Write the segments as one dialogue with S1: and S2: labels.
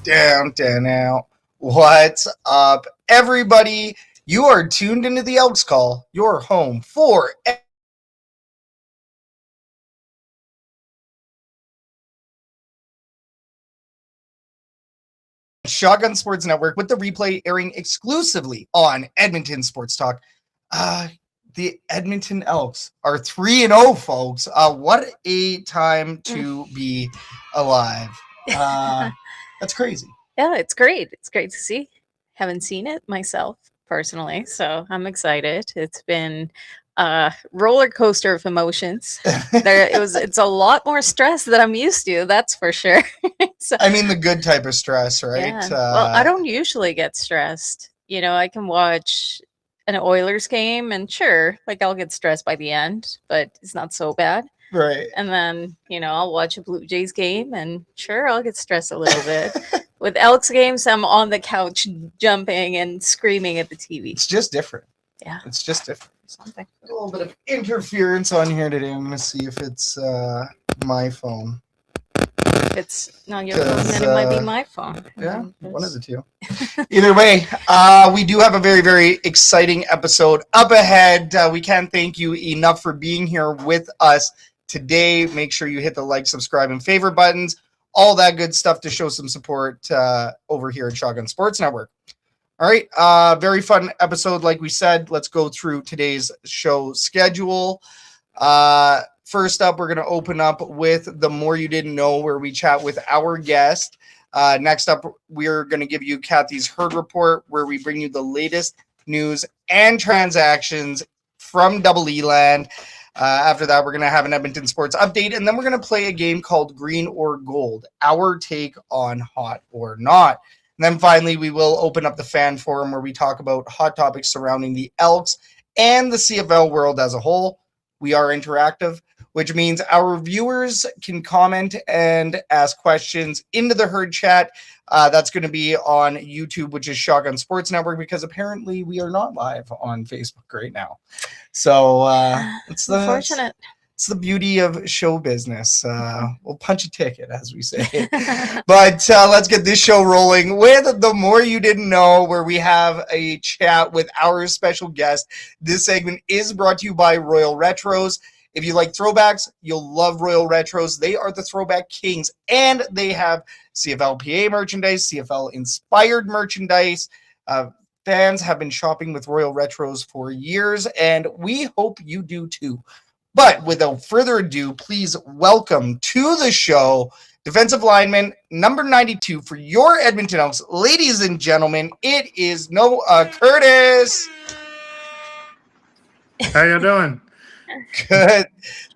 S1: Down out. What's up, everybody? You are tuned into the Elks Call, your home for Shotgun Sports Network with the replay airing exclusively on Edmonton Sports Talk. The Edmonton Elks are 3-0, folks. What a time to be alive. That's crazy.
S2: Yeah, it's great. It's great to see. Haven't seen it myself personally, so I'm excited. It's been a roller coaster of emotions. It's a lot more stress than I'm used to, that's for sure.
S1: So, I mean, the good type of stress, right?
S2: Yeah. Well, I don't usually get stressed. I can watch an Oilers game and sure, I'll get stressed by the end, but it's not so bad.
S1: Right.
S2: And then, I'll watch a Blue Jays game and sure, I'll get stressed a little bit. With Elks games, I'm on the couch jumping and screaming at the TV.
S1: It's just different.
S2: Yeah.
S1: It's just different. Something. A little bit of interference on here today. I'm going to see if it's my phone.
S2: If it's not your phone, then it might be my phone.
S1: Yeah, one of the two. Either way, we do have a very, very exciting episode up ahead. We can't thank you enough for being here with us today. Make sure you hit the like, subscribe, and favorite buttons. All that good stuff to show some support over here at Shotgun Sports Network. All right, very fun episode. Like we said, let's go through today's show schedule. First up, we're going to open up with The More You Didn't Know, where we chat with our guest. Next up, we're going to give you Kathy's Herd Report, where we bring you the latest news and transactions from Double E Land. After that, we're going to have an Edmonton sports update, and then we're going to play a game called Green or Gold, our take on hot or not. And then finally, we will open up the fan forum where we talk about hot topics surrounding the Elks and the CFL world as a whole. We are interactive, which means our viewers can comment and ask questions into the herd chat. That's going to be on YouTube, which is Shotgun Sports Network, because apparently we are not live on Facebook right now. So it's unfortunate. It's the beauty of show business. We'll punch a ticket, as we say. But let's get this show rolling with The More You Didn't Know, where we have a chat with our special guest. This segment is brought to you by Royal Retros. If you like throwbacks, you'll love Royal Retros. They are the throwback kings, and they have CFL merchandise, CFL-inspired merchandise. Fans have been shopping with Royal Retros for years, and we hope you do too. But without further ado, please welcome to the show defensive lineman number 92 for your Edmonton Elks. Ladies and gentlemen, it is Noah Curtis.
S3: How you doing?
S1: Good.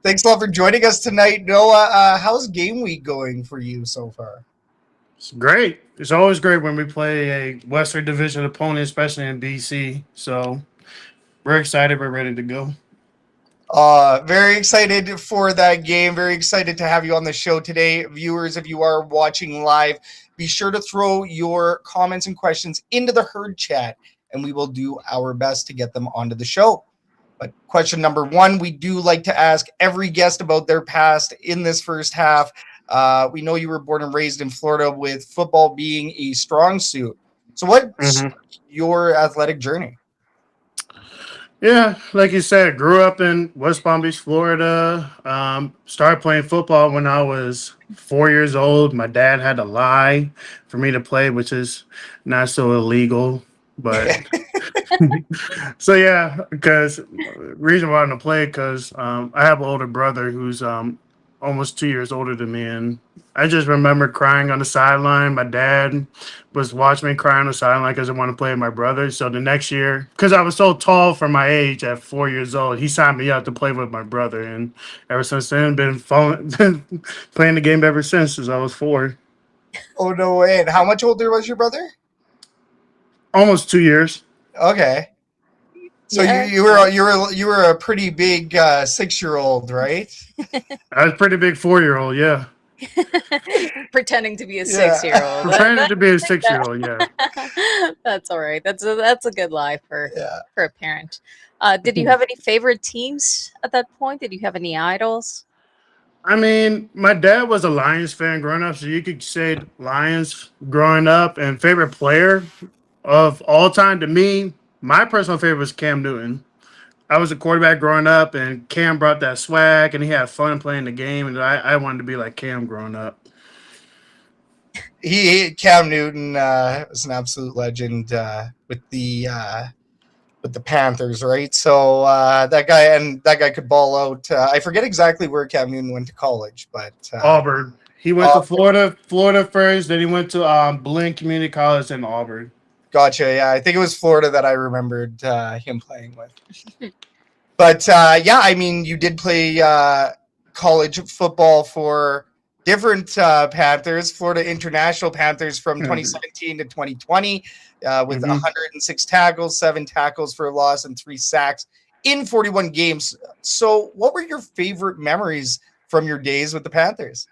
S1: Thanks a lot for joining us tonight, Noah. How's game week going for you so far?
S3: It's great. It's always great when we play a Western Division opponent, especially in BC. So we're excited. We're ready to go.
S1: Very excited for that game. Very excited to have you on the show today. Viewers, if you are watching live, be sure to throw your comments and questions into the herd chat, and we will do our best to get them onto the show. But question number one, we do like to ask every guest about their past in this first half. We know you were born and raised in Florida with football being a strong suit. So what's your athletic journey?
S3: Yeah, like you said, grew up in West Palm Beach, Florida. Started playing football when I was 4 years old. My dad had to lie for me to play, which is not so illegal. But so yeah, because reason why I want to play because I have an older brother who's almost 2 years older than me, and I just remember crying on the sideline. My dad was watching me cry on the sideline because I want to play with my brother. So the next year, because I was so tall for my age at 4 years old, he signed me up to play with my brother, and ever since then, been playing the game ever since I was 4.
S1: Oh no way! And how much older was your brother?
S3: Almost 2 years.
S1: Okay. So yeah. you were a pretty big 6-year-old, right?
S3: I was a pretty big 4-year-old, yeah.
S2: Pretending to be a 6-year-old.
S3: Pretending to be a 6-year-old, yeah.
S2: That's all right. That's a good lie for a parent. Did you have any favorite teams at that point? Did you have any idols?
S3: I mean, my dad was a Lions fan growing up, so you could say Lions growing up. And favorite player of all time to me, my personal favorite was Cam Newton. I was a quarterback growing up, and Cam brought that swag, and he had fun playing the game, and I wanted to be like Cam growing up.
S1: Cam Newton was an absolute legend with the Panthers, right? So that guy could ball out. I forget exactly where Cam Newton went to college, but
S3: Auburn. He went to Florida first. Then he went to Blaine Community College in Auburn.
S1: gotcha. Yeah, I think it was Florida that I remembered him playing with. But yeah, I mean, you did play college football for different Panthers, Florida International Panthers from 2017 to 2020, with 106 tackles, 7 tackles for a loss, and 3 sacks in 41 games. So, what were your favorite memories from your days with the Panthers?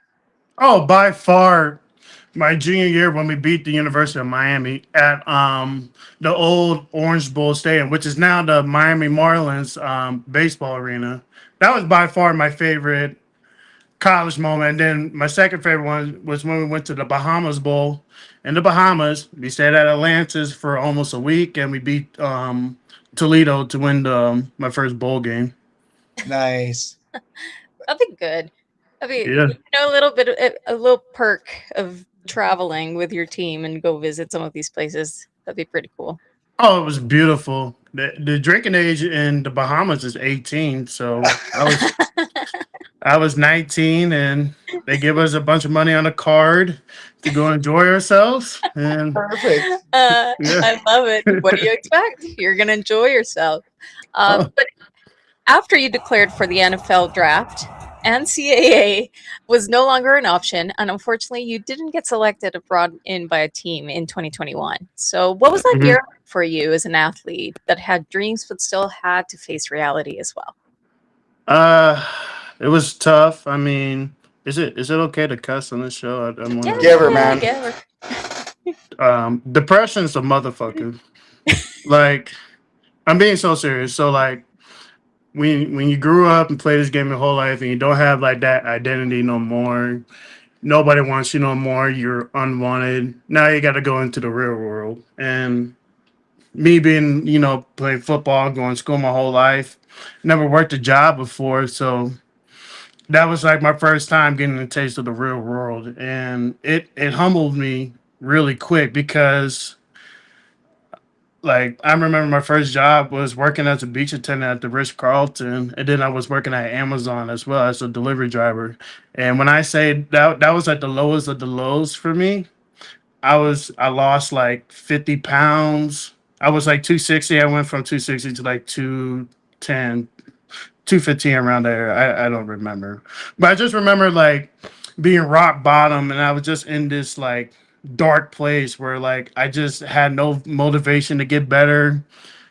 S3: Oh, by far, my junior year when we beat the University of Miami at the old Orange Bowl Stadium, which is now the Miami Marlins baseball arena. That was by far my favorite college moment. And then my second favorite one was when we went to the Bahamas Bowl. In the Bahamas, we stayed at Atlantis for almost a week, and we beat Toledo to win my first bowl game.
S1: Nice.
S2: That'd be good. I mean,
S3: Yeah.
S2: a little bit, a little perk of traveling with your team and go visit some of these places. That'd be pretty cool.
S3: Oh, it was beautiful. The drinking age in the Bahamas is 18, so I was 19, and they give us a bunch of money on a card to go enjoy ourselves. And
S1: Perfect.
S3: Yeah.
S2: I love it. What do you expect? You're gonna enjoy yourself.
S3: Oh.
S2: But after you declared for the NFL draft, NCAA was no longer an option, and unfortunately, you didn't get selected or brought in by a team in 2021. So, what was that year for you as an athlete that had dreams but still had to face reality as well?
S3: It was tough. I mean, is it okay to cuss on this show? I'm
S2: Yeah,
S1: Give her, man.
S2: give her.
S3: Depression's a motherfucker. Like, I'm being so serious. So like, when you grew up and played this game your whole life and you don't have like that identity no more, nobody wants you no more. You're unwanted. Now you got to go into the real world. And me being, playing football, going to school my whole life, never worked a job before, so that was like my first time getting a taste of the real world, and it humbled me really quick because like I remember my first job was working as a beach attendant at the Ritz Carlton, and then I was working at Amazon as well as a delivery driver. And when I say that was like the lowest of the lows for me, I lost like 50 pounds. I was like 260. I went from 260 to like 210, 215 around there. I don't remember. But I just remember like being rock bottom, and I was just in this like dark place where like I just had no motivation to get better,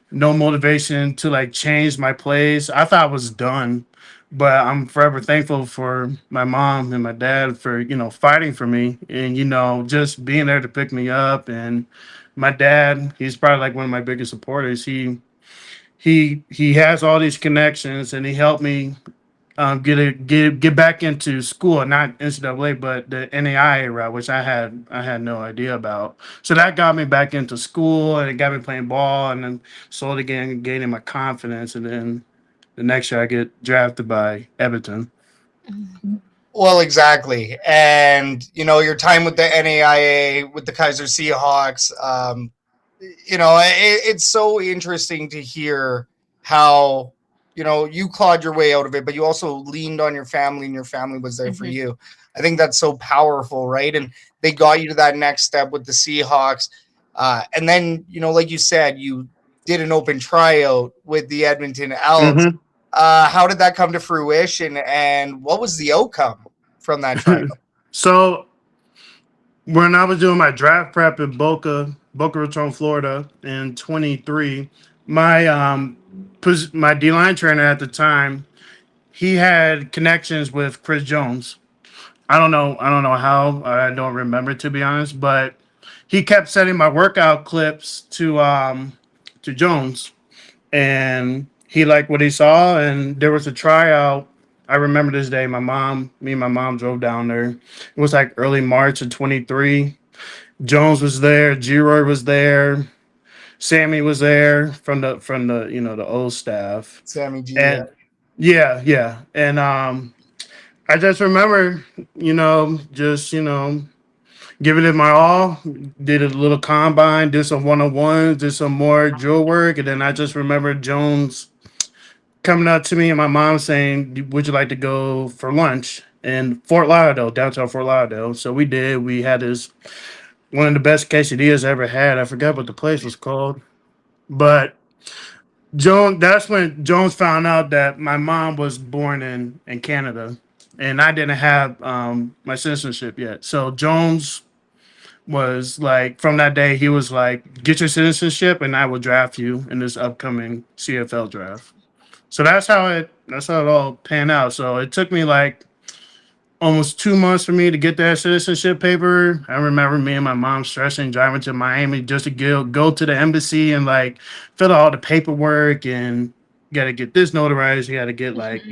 S3: no motivation to like change my place. I thought I was done. But I'm forever thankful for my mom and my dad for, fighting for me and, just being there to pick me up. And my dad, he's probably like one of my biggest supporters. He has all these connections, and he helped me get back into school, not NCAA, but the NAIA route, which I had no idea about. So that got me back into school, and it got me playing ball, and then slowly gaining my confidence. And then the next year I get drafted by Edmonton.
S1: Well, exactly. And, your time with the NAIA, with the Kaiser Seahawks, it's so interesting to hear how, you clawed your way out of it, but you also leaned on your family and your family was there for you. I think that's so powerful, right? And they got you to that next step with the Seahawks. And then, like you said, you did an open tryout with the Edmonton Elks.
S3: Mhm.
S1: How did that come to fruition, and what was the outcome from that tryout?
S3: So when I was doing my draft prep in Boca Raton, Florida in 23, my D-line trainer at the time, he had connections with Chris Jones. I don't know how. I don't remember, to be honest, but he kept sending my workout clips to Jones, and he liked what he saw, and there was a tryout I remember this day. Me and my mom drove down there. It was like early March of 23. Jones was there. G-Roy was there. Sammy was there from the the old staff.
S1: Sammy G.
S3: And yeah. And I just remember, just giving it my all. Did a little combine, did some one-on-ones, did some more drill work, and then I just remember Jones coming up to me and my mom saying, "Would you like to go for lunch in Fort Lauderdale, downtown Fort Lauderdale?" So we did. We had this one of the best quesadillas I ever had. I forgot what the place was called, but Jones. That's when Jones found out that my mom was born in Canada, and I didn't have my citizenship yet. So Jones was like, from that day, he was like, "Get your citizenship, and I will draft you in this upcoming CFL draft." So that's how it all panned out. So it took me like almost 2 months for me to get that citizenship paper. I remember me and my mom stressing driving to Miami just to go to the embassy and like fill out all the paperwork and got to get this notarized. You got to get like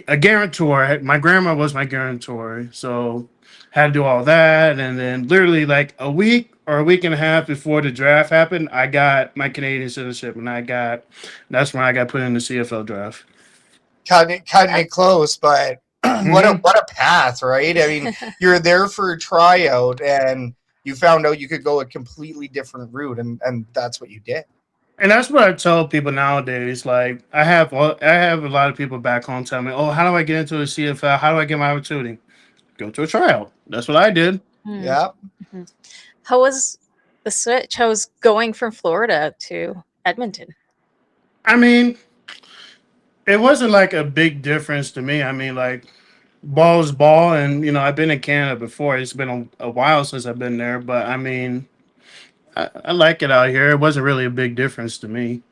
S3: a guarantor. My grandma was my guarantor, so had to do all that. And then literally like a week or a week and a half before the draft happened, I got my Canadian citizenship, and that's when I got put in the CFL draft.
S1: Cutting it close, but what a path, right? I mean, you're there for a tryout, and you found out you could go a completely different route, and that's what you did.
S3: And that's what I tell people nowadays. Like I have a lot of people back home tell me, "Oh, how do I get into the CFL? How do I get my opportunity?" Go to a tryout. That's what I did.
S1: Yeah.
S2: How was the switch? How was going from Florida to Edmonton?
S3: I mean, it wasn't like a big difference to me. I mean, like ball is ball, and I've been in Canada before. It's been a while since I've been there, but I mean, I like it out here. It wasn't really a big difference to me.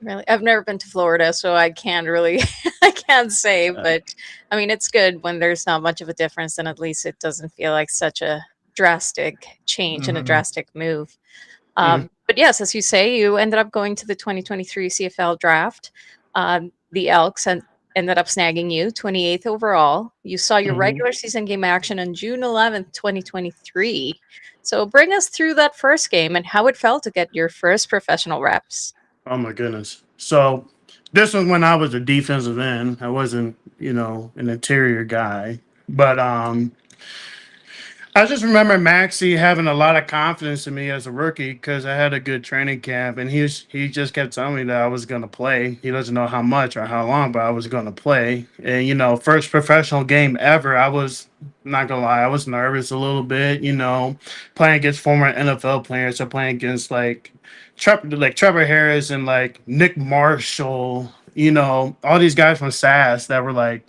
S2: Really, I've never been to Florida, so I can't really, I can't say. But I mean, it's good when there's not much of a difference, and at least it doesn't feel like such a drastic change and a drastic move. But yes, as you say, you ended up going to the 2023 CFL draft. The Elks ended up snagging you 28th overall. You saw your regular season game action on June 11th, 2023. So bring us through that first game and how it felt to get your first professional reps.
S3: Oh my goodness. So this was when I was a defensive end. I wasn't, an interior guy. But I just remember Maxie having a lot of confidence in me as a rookie because I had a good training camp, and he just kept telling me that I was going to play. He doesn't know how much or how long, but I was going to play. And first professional game ever, I was not gonna lie, I was nervous a little bit. Playing against former NFL players, so playing against like Trevor Harris and like Nick Marshall. All these guys from SAS that were like,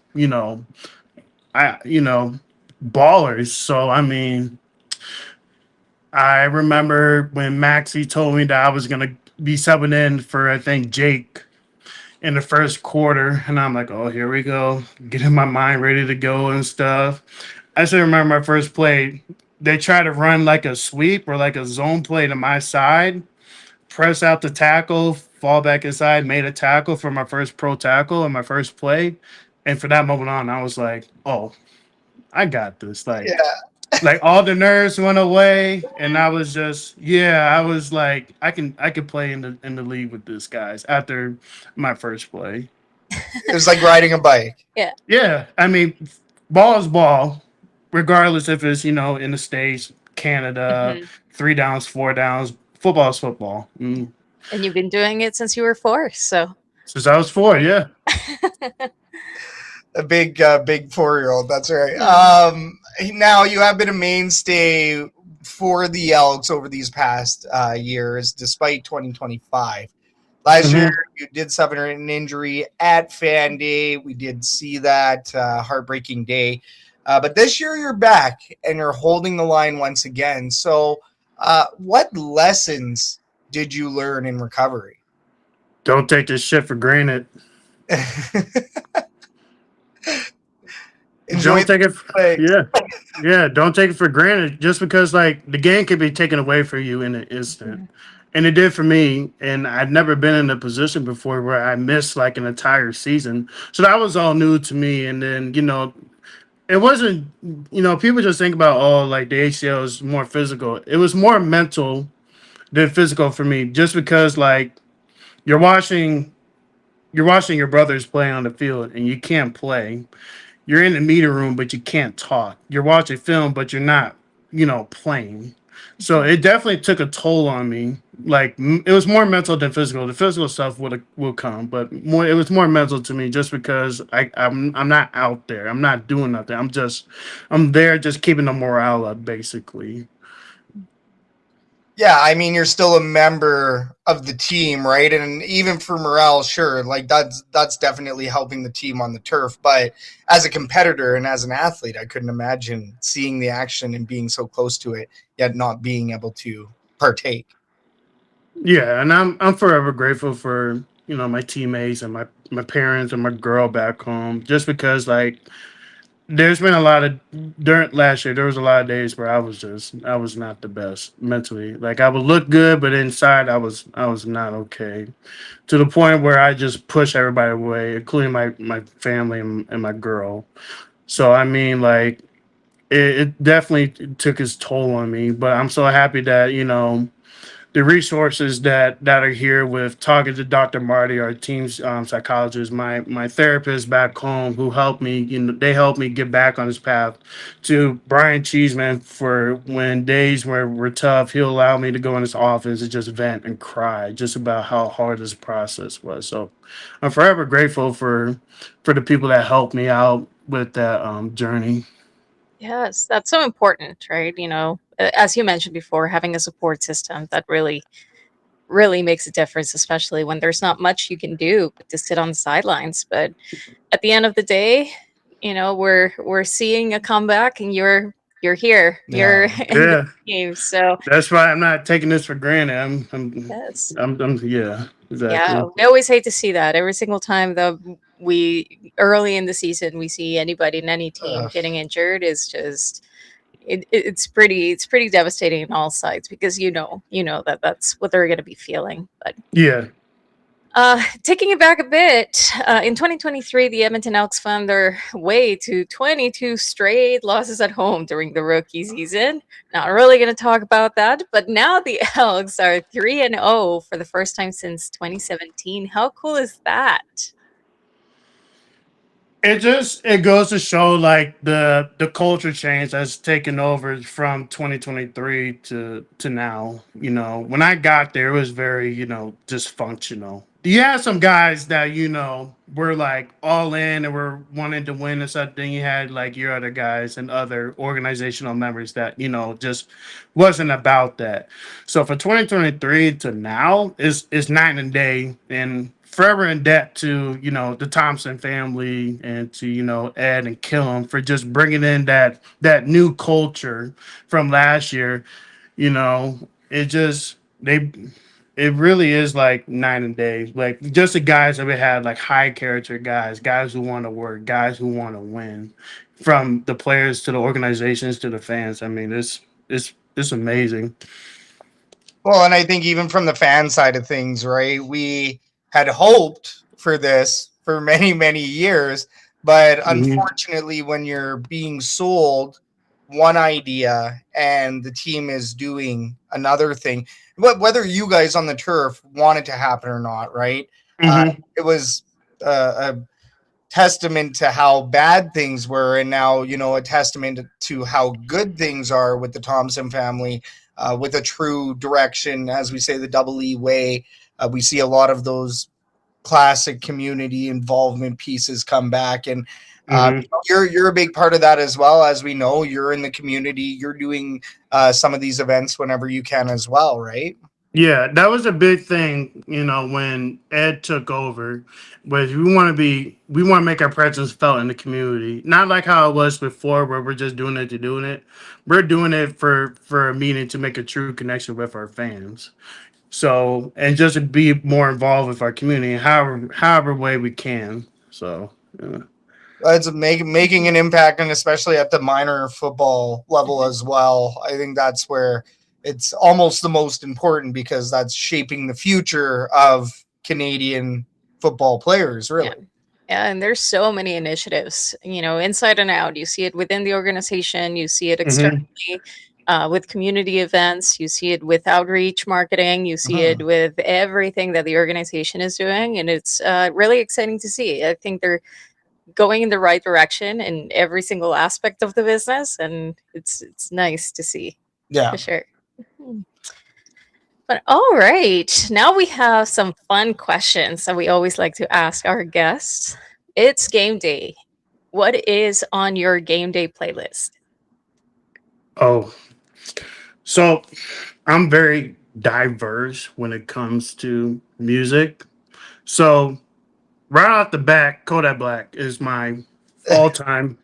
S3: ballers. So I mean, I remember when Maxie told me that I was gonna be subbing in for I think Jake in the first quarter, and I'm like, oh, here we go, getting my mind ready to go and stuff. I still remember my first play. They tried to run like a sweep or like a zone play to my side, press out the tackle, fall back inside, made a tackle for my first pro tackle and my first play. And from that moment on, I was like, oh, I got this. Like all the nerves went away, and I was just, I was like, I can play in the league with this guys after my first play.
S1: It was like riding a bike.
S2: Yeah.
S3: I mean, ball is ball, regardless if it's in the States, Canada, 3 downs, 4 downs. Football is football.
S2: And you've been doing it since you were 4, so
S3: since I was 4, yeah.
S1: A big 4-year-old. That's right. Now you have been a mainstay for the Elks over these past years, despite 2025. Last year, you did suffer an injury at Fan Day. We did see that heartbreaking day. But this year, you're back and you're holding the line once again. So, what lessons did you learn in recovery?
S3: Don't take this shit for granted. Don't take it. Don't take it for granted. Just because like the game could be taken away from you in an instant, And it did for me. And I'd never been in a position before where I missed like an entire season. So that was all new to me. And then, it wasn't, people just think about, oh, like the ACL is more physical. It was more mental than physical for me, just because like you're watching your brothers play on the field and you can't play. You're in the meeting room, but you can't talk. You're watching film, but you're not, playing. So it definitely took a toll on me. Like it was more mental than physical. The physical stuff will come, but it was more mental to me just because I'm not out there. I'm not doing nothing. I'm there just keeping the morale up, basically.
S1: Yeah, I mean, you're still a member of the team, right? And even for morale, sure, like that's definitely helping the team on the turf. But as a competitor and as an athlete, I couldn't imagine seeing the action and being so close to it, yet not being able to partake.
S3: Yeah, and I'm forever grateful for my teammates and my parents and my girl back home. Just because like there's been a lot of during last year, there was a lot of days where I was not the best mentally. Like I would look good, but inside I was not okay. To the point where I just push everybody away, including my family and my girl. So I mean, like it definitely took its toll on me. But I'm so happy that the resources that are here with talking to Dr. Marty, our team's psychologist, my therapist back home who helped me, they helped me get back on this path. To Brian Cheeseman, for when days were tough, he'll allow me to go in his office and just vent and cry just about how hard this process was. So I'm forever grateful for the people that helped me out with that journey.
S2: Yes, that's so important, right? As you mentioned before, having a support system that really, really makes a difference, especially when there's not much you can do but to sit on the sidelines. But at the end of the day, we're seeing a comeback, and you're here, you're
S1: Yeah.
S2: in the
S3: Yeah.
S2: game. So
S3: That's why I'm not taking this for granted.
S2: yes,
S3: Yeah,
S2: yeah,
S3: exactly.
S2: we always hate to see that every single time that we early in the season we see anybody in any team
S1: Ugh.
S2: getting injured is just it's pretty devastating on all sides, because that that's what they're going to be feeling. But
S3: Yeah.
S2: taking it back a bit, in 2023, the Edmonton Elks found their way to 22 straight losses at home during the rookie season. Not really going to talk about that, but now the Elks are 3-0 for the first time since 2017. How cool is that?
S3: It goes to show like the culture change that's taken over from 2023 to now. When I got there, it was very dysfunctional. You had some guys that were like all in and were wanting to win and stuff. Then you had like your other guys and other organizational members that just wasn't about that. So for 2023 to now is night and day, and forever in debt to the Thompson family and to Ed and Killam for just bringing in that new culture from last year. It just they it really is like night and day. Like just the guys that we had, like high character guys who want to work, guys who want to win, from the players to the organizations to the fans. I mean, it's amazing.
S1: Well, and I think even from the fan side of things, right? We had hoped for this for many, many years, but
S3: Mhm.
S1: unfortunately, when you're being sold one idea and the team is doing another thing, whether you guys on the turf want it to happen or not, right? Uh,
S3: Mhm.
S1: it was a testament to how bad things were, and now a testament to how good things are with the Thompson family, with a true direction, as we say, the double E way. We see a lot of those classic community involvement pieces come back, and
S3: Mhm.
S1: you're a big part of that as well. As we know, you're in the community, you're doing some of these events whenever you can as well, right?
S3: Yeah, that was a big thing, when Ed took over. Was we want to make our presence felt in the community, not like how it was before, where we're just doing it to doing it. We're doing it for a meaning to make a true connection with our fans. So, and just to be more involved with our community, however way we can. So, yeah.
S1: It's making an impact, and especially at the minor football level as well. I think that's where it's almost the most important because that's shaping the future of Canadian football players, really.
S2: Yeah, and there's so many initiatives, inside and out. You see it within the organization, you see it externally with community events, you see it with outreach marketing, you see it with everything that the organization is doing, and it's really exciting to see. I think they're going in the right direction in every single aspect of the business, and it's nice to see.
S1: Yeah.
S2: For sure. But all right, now we have some fun questions that we always like to ask our guests. It's game day. What is on your game day playlist?
S3: Oh, so I'm very diverse when it comes to music. So right off the bat, Kodak Black is my all time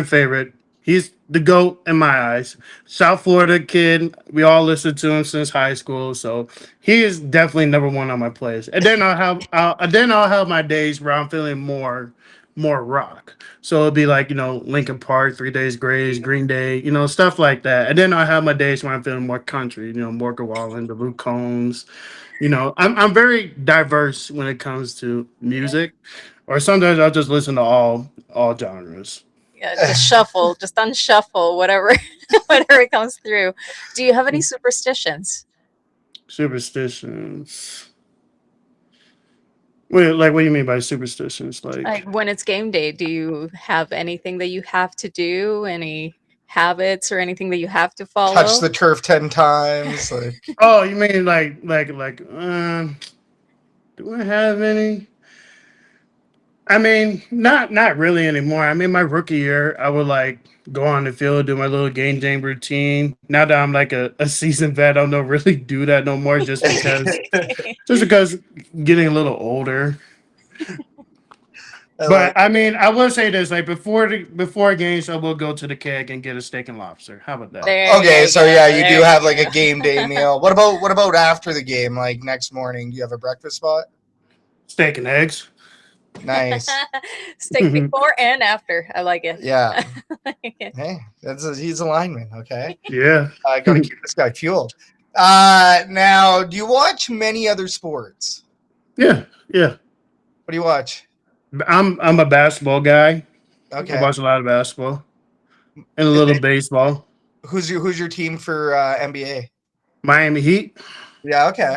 S3: favorite. He's the GOAT in my eyes. South Florida kid. We all listened to him since high school, so he is definitely number one on my playlist. And then I'll have my days where I'm feeling more rock. So it'll be like, Linkin Park, 3 Days Grace, Green Day, stuff like that. And then I'll have my days where I'm feeling more country, Morgan Wallen, the Luke Combs. I'm very diverse when it comes to music, or sometimes I'll just listen to all genres.
S2: Yeah, just shuffle, just unshuffle, whatever, whatever comes through. Do you have any superstitions?
S3: Superstitions. Wait, like what do you mean by superstitions?
S2: Like when it's game day, do you have anything that you have to do? Any habits or anything that you have to follow?
S1: Touch the turf 10 times.
S3: Oh, you mean like do I have any? I mean, not really anymore. I mean, my rookie year, I would like go on the field, do my little game jam routine. Now that I'm like a seasoned vet, I don't really do that no more just because getting a little older. But I mean, I will say this: like before games, I will go to the keg and get a steak and lobster. How about that?
S1: Okay, so yeah, you do have like a game day meal. What about after the game, like next morning? Do you have a breakfast spot?
S3: Steak and eggs.
S1: Nice.
S2: Steak before and after. I like it.
S1: Yeah. Hey, he's a lineman. Okay.
S3: Yeah.
S1: I gotta keep this guy fueled. Now, do you watch many other sports?
S3: Yeah. What
S1: do you watch?
S3: I'm a basketball guy.
S1: Okay.
S3: I watch a lot of basketball and a little baseball.
S1: Who's your team for NBA?
S3: Miami Heat.
S1: Yeah. Okay.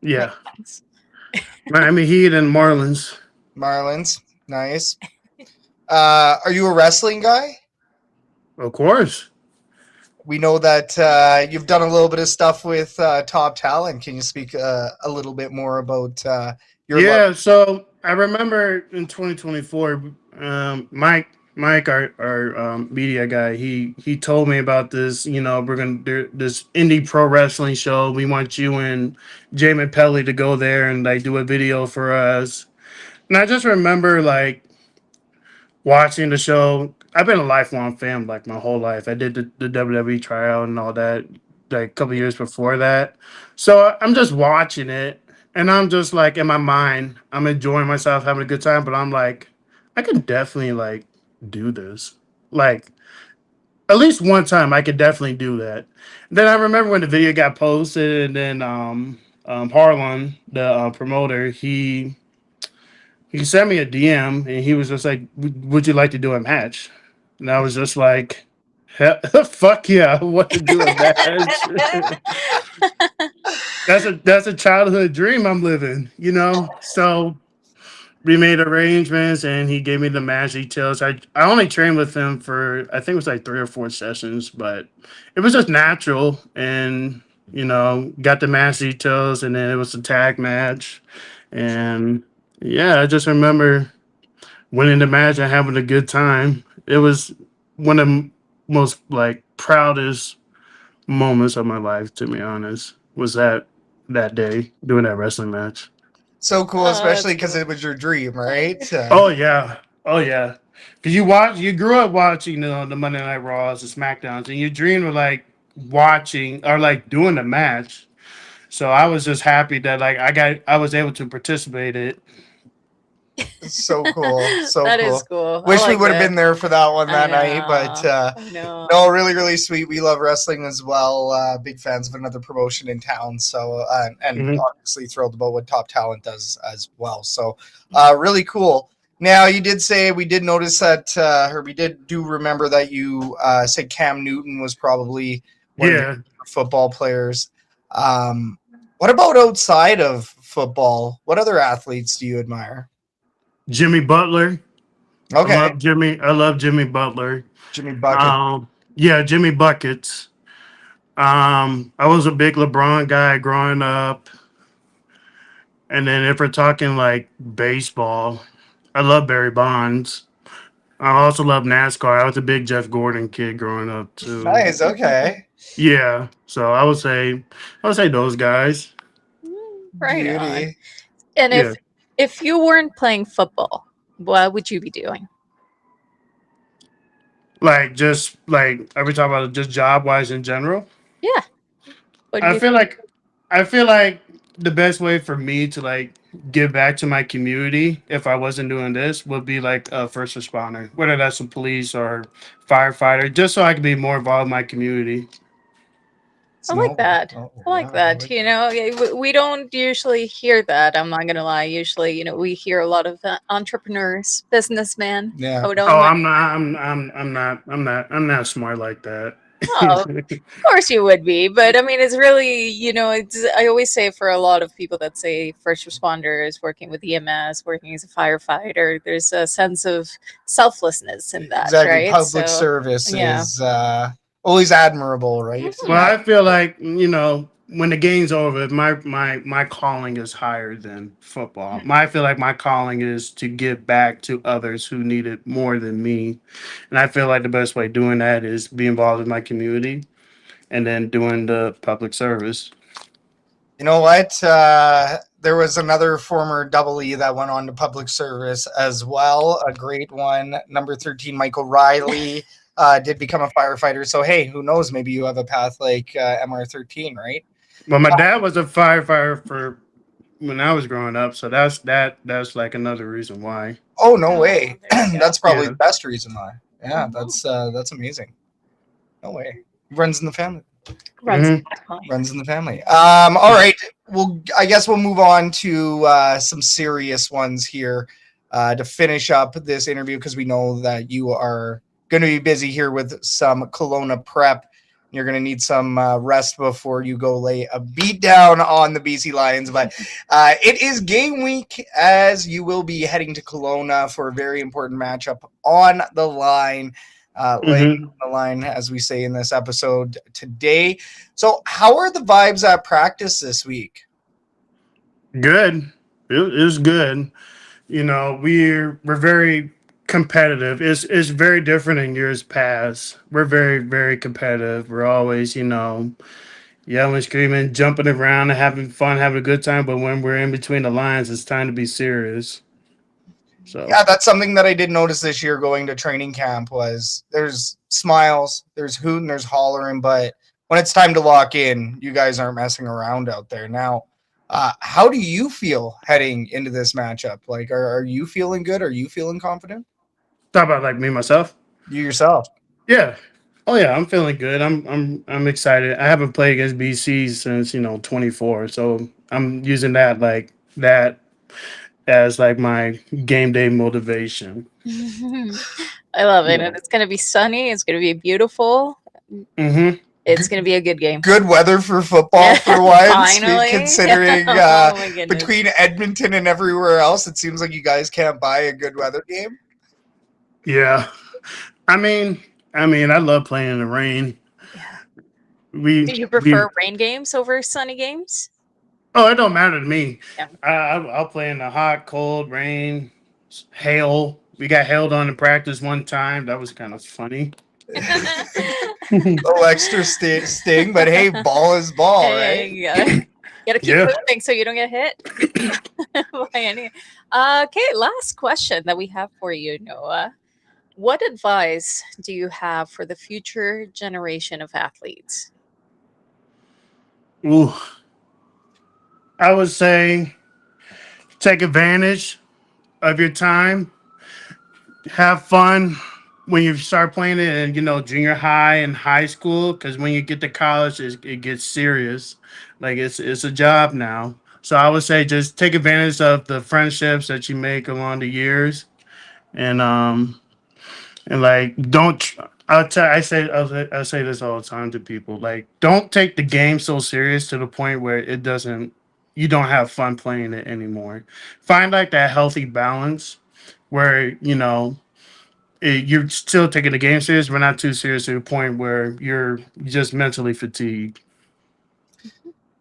S3: Yeah. Miami Heat and Marlins.
S1: Marlins. Nice. Are you a wrestling guy?
S3: Of course.
S1: We know that you've done a little bit of stuff with Top Talent. Can you speak a little bit more about your?
S3: Yeah. So I remember in 2024, Mike, our media guy, he told me about this. We're gonna do this indie pro wrestling show. We want you and Jamin Pelly to go there and like do a video for us. And I just remember like watching the show. I've been a lifelong fan like my whole life. I did the WWE tryout and all that like a couple years before that. So I'm just watching it and I'm just like in my mind, I'm enjoying myself, having a good time, but I'm like, I could definitely like do this. Like at least one time I could definitely do that. Then I remember when the video got posted and then Harlan, the promoter, he sent me a DM and he was just like, would you like to do a match? And I was just like, fuck yeah, I want to do a match. That's a childhood dream I'm living, So we made arrangements and he gave me the match details. I only trained with him for, I think it was like 3 or 4 sessions, but it was just natural and, got the match details and then it was a tag match. And yeah, I just remember winning the match and having a good time. It was one of the most like proudest moments of my life, to be honest, was that day doing that wrestling match.
S1: So cool, especially because it was your dream, right?
S3: Oh yeah. Because you grew up watching the Monday Night Raws, the SmackDowns, and you dreamed of like watching or like doing the match. So I was just happy that like I was able to participate in it.
S1: So cool. So
S2: That
S1: cool.
S2: is cool.
S1: Wish
S2: I
S1: we
S2: like
S1: would have
S2: that.
S1: been there for that one
S2: I
S1: that night, but
S2: know. I know.
S1: no, really, really sweet. We love wrestling as well. Big fans of another promotion in town. So, and
S3: Mhm.
S1: obviously thrilled about what Top Talent does as well. So, really cool. Now, you did say we did notice that, or we do remember that you said Cam Newton was probably one of your
S3: Yeah,
S1: favorite football players. What about outside of football? What other athletes do you admire?
S3: Jimmy Butler. I
S1: Okay,
S3: love Jimmy. I love Jimmy Butler.
S1: Jimmy Bucket.
S3: Yeah, Jimmy Buckets. I was a big LeBron guy growing up, and then if we're talking like baseball, I love Barry Bonds. I also love NASCAR. I was a big Jeff Gordon kid growing up too.
S1: Nice. Okay.
S3: Yeah, so I would say those guys.
S2: Right on.
S1: Beauty.
S2: And
S3: Yeah,
S2: if you weren't playing football, what would you be doing?
S3: like just like are we talking about just job wise in general?
S2: Yeah. What do
S3: I
S2: you
S3: feel
S2: think?
S3: like I feel like the best way for me to like give back to my community if I wasn't doing this would be like a first responder, whether that's a police or firefighter, just so I can be more involved in my community.
S1: It's
S2: I like
S1: noble.
S2: that.
S1: Noble.
S2: I like
S1: Yeah, I
S2: that.
S1: like
S2: You
S1: that.
S2: know, we don't usually hear that. I'm not gonna lie. Usually, we hear a lot of entrepreneurs, businessmen
S1: Yeah.
S2: out on
S3: Oh,
S2: my.
S3: I'm not smart like that.
S2: Oh, of course you would be, but I mean, it's really, it's. I always say for a lot of people that say first responders, working with EMS, working as a firefighter, there's a sense of selflessness in that,
S1: Exactly.
S2: right?
S1: Public
S2: So,
S1: service
S2: yeah.
S1: is always admirable, right?
S3: Well,
S2: Mhm.
S3: I feel like when the game's over, my calling is higher than football. I feel like my calling is to give back to others who need it more than me, and I feel like the best way of doing that is be involved in my community, and then doing the public service.
S1: You know what? There was another former double E that went on to public service as well. A great one. Number 13, Michael Riley, did become a firefighter. So, hey, who knows? Maybe you have a path like MR13, right?
S3: But my dad was a firefighter for when I was growing up, so that's like another reason why.
S1: Oh, no
S2: Oh,
S1: way.
S2: there you go.
S1: That's probably
S3: Yeah.
S1: the best reason why. Yeah,
S2: Mhm.
S1: that's amazing. No way. Runs in the family.
S2: Runs in
S3: hmm
S2: the family.
S1: Runs in the family. All right. Well, I guess we'll move on to some serious ones here to finish up this interview because we know that you are going to be busy here with some Kelowna prep. You're going to need some rest before you go lay a beat down on the BC Lions. But it is game week as you will be heading to Kelowna for a very important matchup on the line. Laying
S3: hmm
S1: on the line, as we say in this episode today. So, how are the vibes at practice this week?
S3: Good. It was good. We're very competitive. It's very different in years past. We're very very competitive. We're always yelling, screaming, jumping around, and having fun, having a good time. But when we're in between the lines, it's time to be serious. So
S1: Yeah, that's something that I did notice this year going to training camp was there's smiles, there's hooting, there's hollering, but when it's time to lock in, you guys aren't messing around out there. Now, how do you feel heading into this matchup? Like, are you feeling good? Are you feeling confident?
S3: talk about like me myself.
S1: You yourself?
S3: Yeah. Oh yeah, I'm feeling good. I'm excited. I haven't played against BC since 24, so I'm using that as like my game day motivation.
S2: I love it.
S3: Yeah.
S2: And it's going to be sunny. It's going to be beautiful.
S3: hmm
S2: It's going to be a good game.
S1: Good weather for football for once.
S2: Finally.
S1: Considering
S2: Oh my goodness.
S1: between Edmonton and everywhere else, it seems like you guys can't buy a good weather game.
S3: Yeah. I mean, I love playing in the rain.
S2: Yeah.
S3: We
S2: Do you
S3: we
S2: prefer rain games over sunny games?
S3: Oh, it don't matter to me.
S2: Yeah.
S3: I'll play in the hot, cold, rain, hail. We got hailed on in practice one time. That was kind of funny.
S1: Little extra sting, but hey, ball is ball,
S2: Hey,
S1: right?
S2: you gotta keep
S3: Yeah.
S2: moving so you don't get hit by any. Okay, last question that we have for you, Noah. What advice do you have for the future generation of athletes?
S3: Ooh, I would say take advantage of your time. Have fun when you start playing it in, junior high and high school, because when you get to college, it gets serious. Like it's a job now. So I would say just take advantage of the friendships that you make along the years, and like don't. I'll say this all the time to people. Like, don't take the game so serious to the point where you don't have fun playing it anymore. Find like that healthy balance where you're still taking the game serious, but not too serious to the point where you're just mentally fatigued.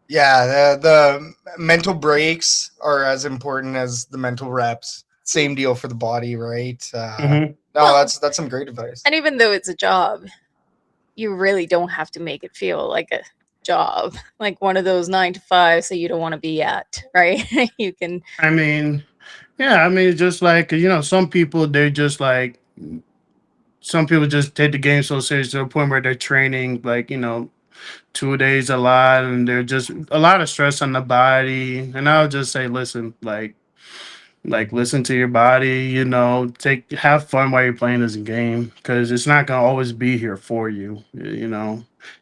S1: Yeah, the mental breaks are as important as the mental reps. Same deal for the body, right?
S3: Hmm.
S1: No,
S2: Well,
S1: that's some great advice.
S2: and even though it's a job, you really don't have to make it feel like a job, like one of those 9 to 5s that you don't want to be at, right? You can.
S3: I mean, yeah, I mean, just like, some people just take the game so serious to the point where they're training, like, 2 days a lot, and they're just a lot of stress on the body. And I'll just say, listen, listen to your body, have fun while you're playing this game, because it's not gonna always be here for you.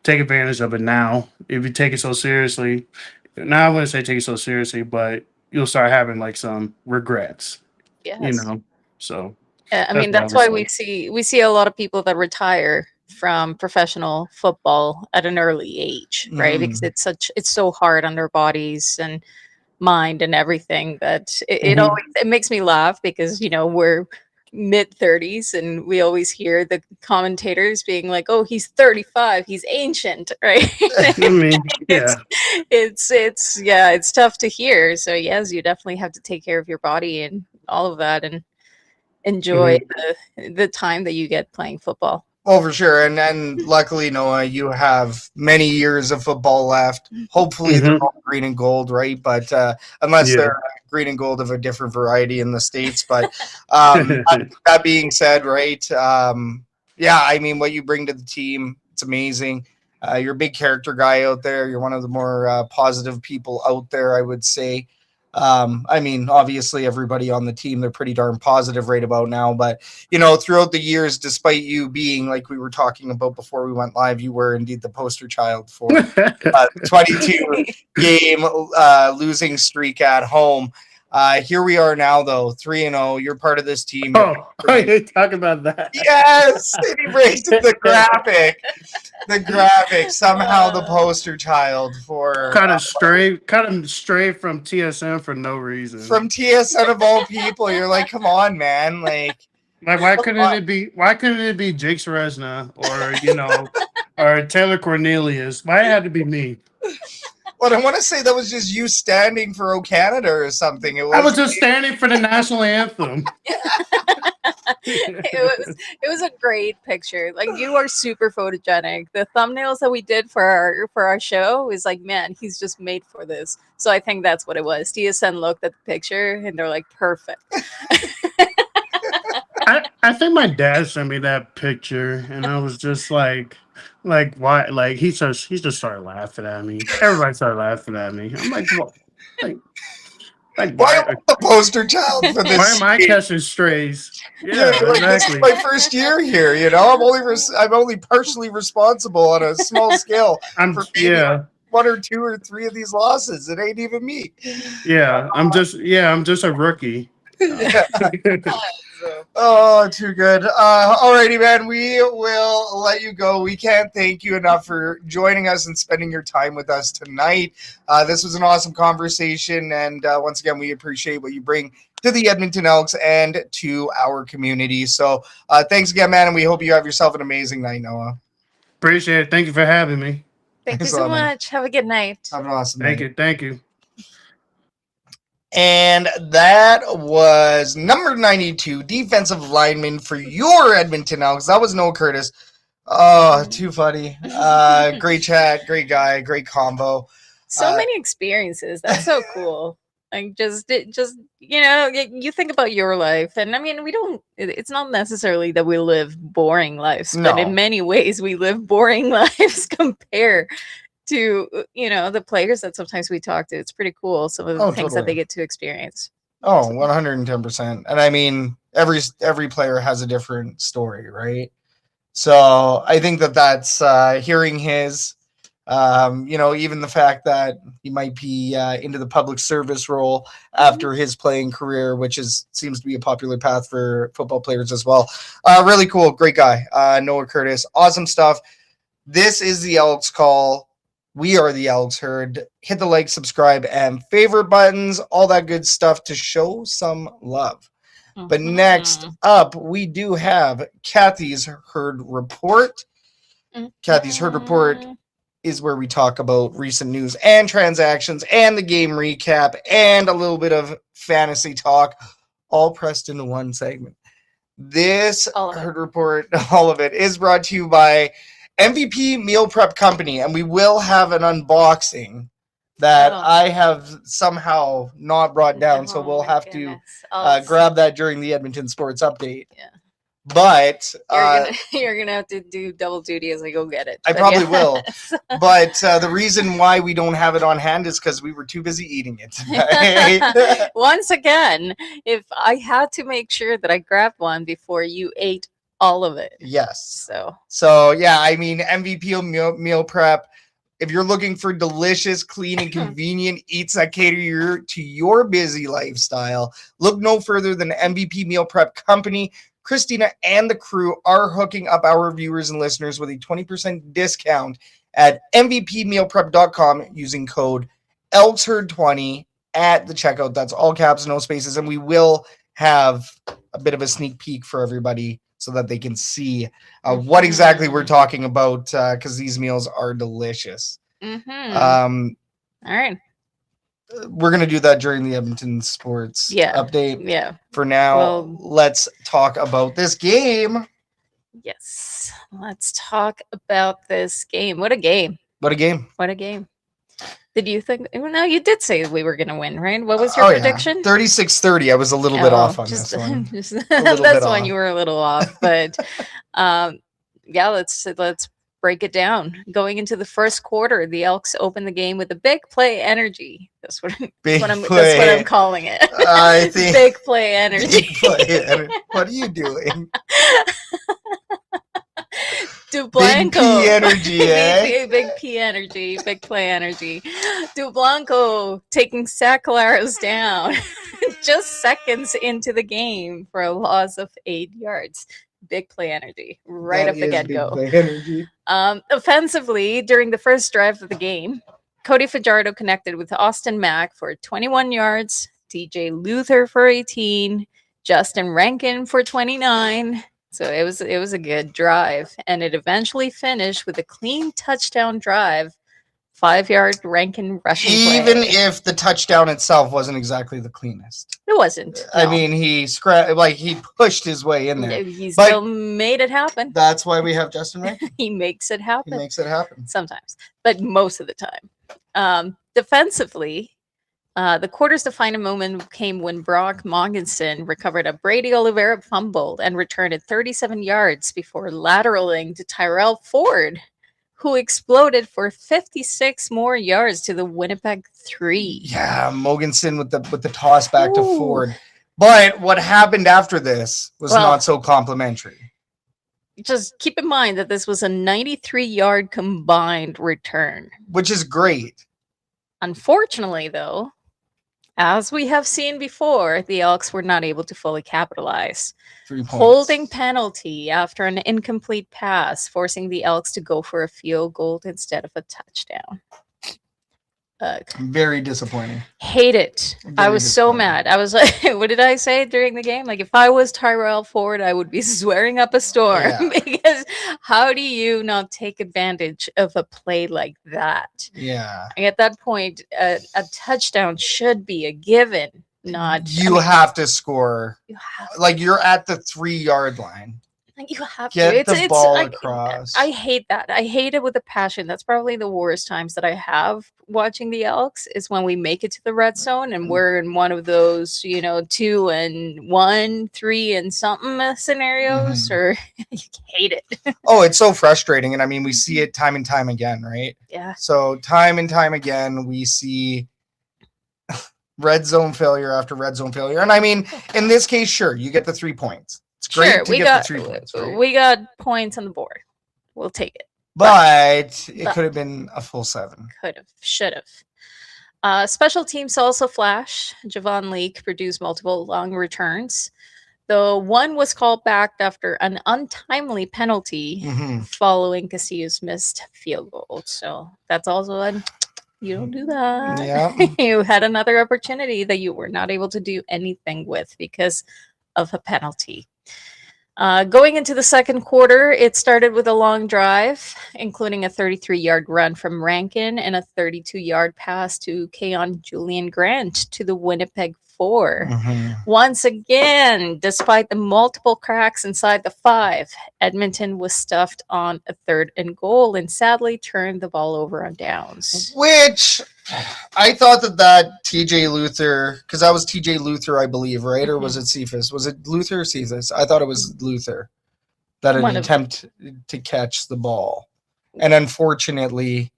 S3: Take advantage of it now. If you take it so seriously, now I wouldn't say take it so seriously, but you'll start having like some regrets, you
S2: Yes.
S3: know. So
S2: I
S3: that's
S2: mean,
S3: what I
S2: that's
S3: would
S2: why
S3: say.
S2: we see a lot of people that retire from professional football at an early age, right? Because
S1: Mm.
S2: it's so hard on their bodies and mind and everything that
S3: Hmm.
S2: it makes me laugh, because we're mid 30s and we always hear the commentators being like, "Oh, he's 35, he's ancient," right?
S3: I mean,
S2: it's
S3: yeah.
S2: it's yeah, it's tough to hear. So yes, you definitely have to take care of your body and all of that, and enjoy
S3: Hmm.
S2: the time that you get playing football.
S1: Well, for sure, and luckily, Noah, you have many years of football left. Hopefully, they're
S3: Hmm.
S1: all green and gold, right? But unless
S3: Yeah.
S1: they're green and gold of a different variety in the states. But that being said, right? Yeah, I mean, what you bring to the team, it's amazing. You're a big character guy out there. You're one of the more positive people out there, I would say. I mean, obviously, everybody on the team, they're pretty darn positive right about now. But, throughout the years, despite you being, like we were talking about before we went live, you were indeed the poster child for 22 game losing streak at home. Here we are now, though, 3-0. You're part of this team. You're
S3: You talk about that.
S1: yes, and he brings the graphic. The graphic, somehow the poster child for
S3: Kind of stray from TSM for no reason.
S1: from TSN of all people. You're like, come on, man. Like,
S3: Like, why couldn't it be Jake Seresna, or Taylor Cornelius? Why it had to be me?
S1: what I want to say that was just you standing for O Canada or something. It
S3: I was
S1: was
S3: just standing for the national anthem.
S2: It was a great picture. Like, you are super photogenic. The thumbnails that we did for our show is like, man, he's just made for this. So I think that's what it was. TSN looked at the picture and they're like, perfect.
S3: I think my dad sent me that picture, and I was just like why? Like he just started laughing at me. Everybody started laughing at me. I'm like, what? Like,
S1: why am
S3: why?
S1: I the poster child for
S3: Why
S1: this?
S3: am I catching strays?
S1: Yeah,
S3: Yeah,
S1: like this is
S3: exactly.
S1: my first year here. I'm only partially responsible on a small scale for maybe
S3: Yeah.
S1: one or two or three of these losses. It ain't even me.
S3: I'm just a rookie.
S1: Yeah. Oh, too good. Alrighty, man. We will let you go. We can't thank you enough for joining us and spending your time with us tonight. This was an awesome conversation, and once again, we appreciate what you bring to the Edmonton Elks and to our community. So, thanks again, man, and we hope you have yourself an amazing night, Noah.
S3: Appreciate it. Thank you for having me.
S2: Thank you
S1: Thanks a
S2: so
S1: lot, man.
S2: much. Have a good night.
S1: Have an awesome
S3: Thank
S1: night.
S3: you. Thank you.
S1: And that was number 92, defensive lineman for your Edmonton Elks. That was Noah Curtis. Oh, too funny. Great chat, great guy, great combo.
S2: So many experiences. That's so cool. Like, just you think about your life, and I mean, it's not necessarily that we live boring lives, but
S1: No.
S2: in many ways we live boring lives compared to the players that sometimes we talk to. It's pretty cool, some of the things that they
S1: Totally.
S2: get to experience.
S1: Oh, 110%. And I mean, every player has a different story, right? So I think that's hearing his, even the fact that he might be into the public service role after his playing career, which seems to be a popular path for football players as well. Really cool. Great guy. Noah Curtis. Awesome stuff. This is the Elks Call. We are the Elks Herd. Hit the like, subscribe, and favorite buttons, all that good stuff to show some love. But next up, we do have Kathy's Herd Report. Kathy's Herd Report is where we talk about recent news and transactions and the game recap and a little bit of fantasy talk, all pressed into one segment. This Herd Report, all of it, is brought to you by MVP Meal Prep Company, and we will have an unboxing that I have somehow not brought down, so we'll have to grab that during the Edmonton Sports Update.
S2: Yeah.
S1: But
S2: you're gonna have to do double duty as I go get it.
S1: I probably will. But the reason why we don't have it on hand is because we were too busy eating it tonight.
S2: Once again, if I had to make sure that I grabbed one before you ate all of it.
S1: Yes.
S2: So
S1: yeah, I mean, MVP meal prep. If you're looking for delicious, clean, and convenient eats that cater to your busy lifestyle, look no further than MVP Meal Prep Company. Christina and the crew are hooking up our viewers and listeners with a 20% discount at mvpmealprep.com using code ELKSHERD20 at the checkout. That's all caps, no spaces. And we will have a bit of a sneak peek for everybody so that they can see what exactly we're talking about, because these meals are delicious.
S2: All right.
S1: We're going to do that during the Edmonton Sports Update.
S2: Yeah.
S1: For now, let's talk about this game.
S2: Yes. Let's talk about this game. What a game.
S1: What a game.
S2: What a game. Did you think? No, you did say we were going to win, right? What was your prediction?
S1: 36-30. I was a little bit off on this one.
S2: That's one you were a little off, but let's break it down. Going into the first quarter, the Elks opened the game with a big play energy. That's what I'm calling it.
S1: I think
S2: big play energy.
S1: What are you doing?
S2: Dublanco.
S1: Big P energy, eh?
S2: Big P energy, big play energy. Dublanco taking Sacalaros down just seconds into the game for a loss of 8 yards. Big play energy right up the get-go. Offensively, during the first drive of the game, Cody Fajardo connected with Austin Mack for 21 yards, DJ Luther for 18, Justin Rankin for 29. So it was a good drive, and it eventually finished with a clean touchdown drive, 5-yard Rankin rushing play.
S1: Even if the touchdown itself wasn't exactly the cleanest.
S2: It wasn't.
S1: No. I mean, he pushed his way in there.
S2: He still made it happen.
S1: That's why we have Justin Rankin.
S2: He makes it happen.
S1: He makes it happen.
S2: Sometimes, but most of the time. Defensively, the quarter's defining moment came when Brock Moggensen recovered a Brady Oliveira fumble and returned it 37 yards before lateraling to Tyrell Ford, who exploded for 56 more yards to the Winnipeg 3.
S1: Yeah, Mogensen with the toss back to Ford. But what happened after this was not so complimentary.
S2: Just keep in mind that this was a 93-yard combined return.
S1: Which is great.
S2: Unfortunately, though, as we have seen before, the Elks were not able to fully capitalize.
S1: 3 points.
S2: Holding penalty after an incomplete pass, forcing the Elks to go for a field goal instead of a touchdown.
S1: Very disappointing.
S2: Hate it. I was so mad. I was like, what did I say during the game? Like, if I was Tyrell Ford, I would be swearing up a storm. Yeah. Because how do you not take advantage of a play like that?
S1: Yeah.
S2: At that point, a touchdown should be a given.
S1: You have to score. You're at the 3-yard line.
S2: You have
S1: Get the ball across.
S2: I hate that. I hate it with a passion. That's probably the worst times that I have watching the Elks is when we make it to the red zone and we're in one of those, 2 and 1, 3 and something scenarios, or you hate it.
S1: Oh, it's so frustrating. And I mean, we see it time and time again, right?
S2: Yeah.
S1: So time and time again, we see red zone failure after red zone failure. And I mean, in this case, sure, you get the 3 points. It's great to get the 3 points, right?
S2: We got points on the board. We'll take it.
S1: But it could have been a full 7.
S2: Could have, should have. Special teams also flash. Javon Leake produced multiple long returns, though one was called back after an untimely penalty following Castillo's missed field goal. So that's also you don't do that.
S1: Yeah.
S2: You had another opportunity that you were not able to do anything with because of a penalty. Going into the second quarter, it started with a long drive, including a 33-yard run from Rankin and a 32-yard pass to Keon Julian Grant to the Winnipeg 4. Once again, despite the multiple cracks inside the 5, Edmonton was stuffed on a 3rd and goal and sadly turned the ball over on downs.
S1: Which I thought that TJ Luther, because that was TJ Luther, I believe, right? Or was it Cephas? Was it Luther or Cephas? I thought it was Luther that had attempt to catch the ball. And unfortunately,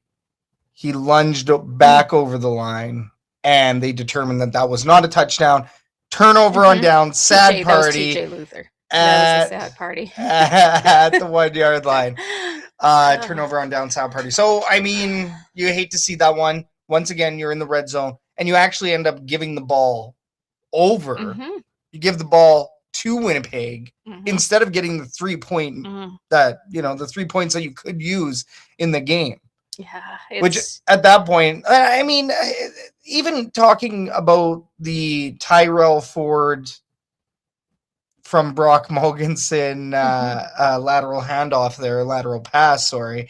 S1: he lunged back over the line, and they determined that was not a touchdown. Turnover on down, sad party.
S2: TJ Luther. That was a sad party.
S1: At the 1 yard line. Turnover on down, sad party. So, I mean, you hate to see that one. Once again, you're in the red zone, and you actually end up giving the ball over. You give the ball to Winnipeg instead of getting the 3 point the 3 points that you could use in the game.
S2: Yeah.
S1: Which at that point, I mean, even talking about the Tyrell Ford from Brock Mogensen lateral handoff there, lateral pass, sorry.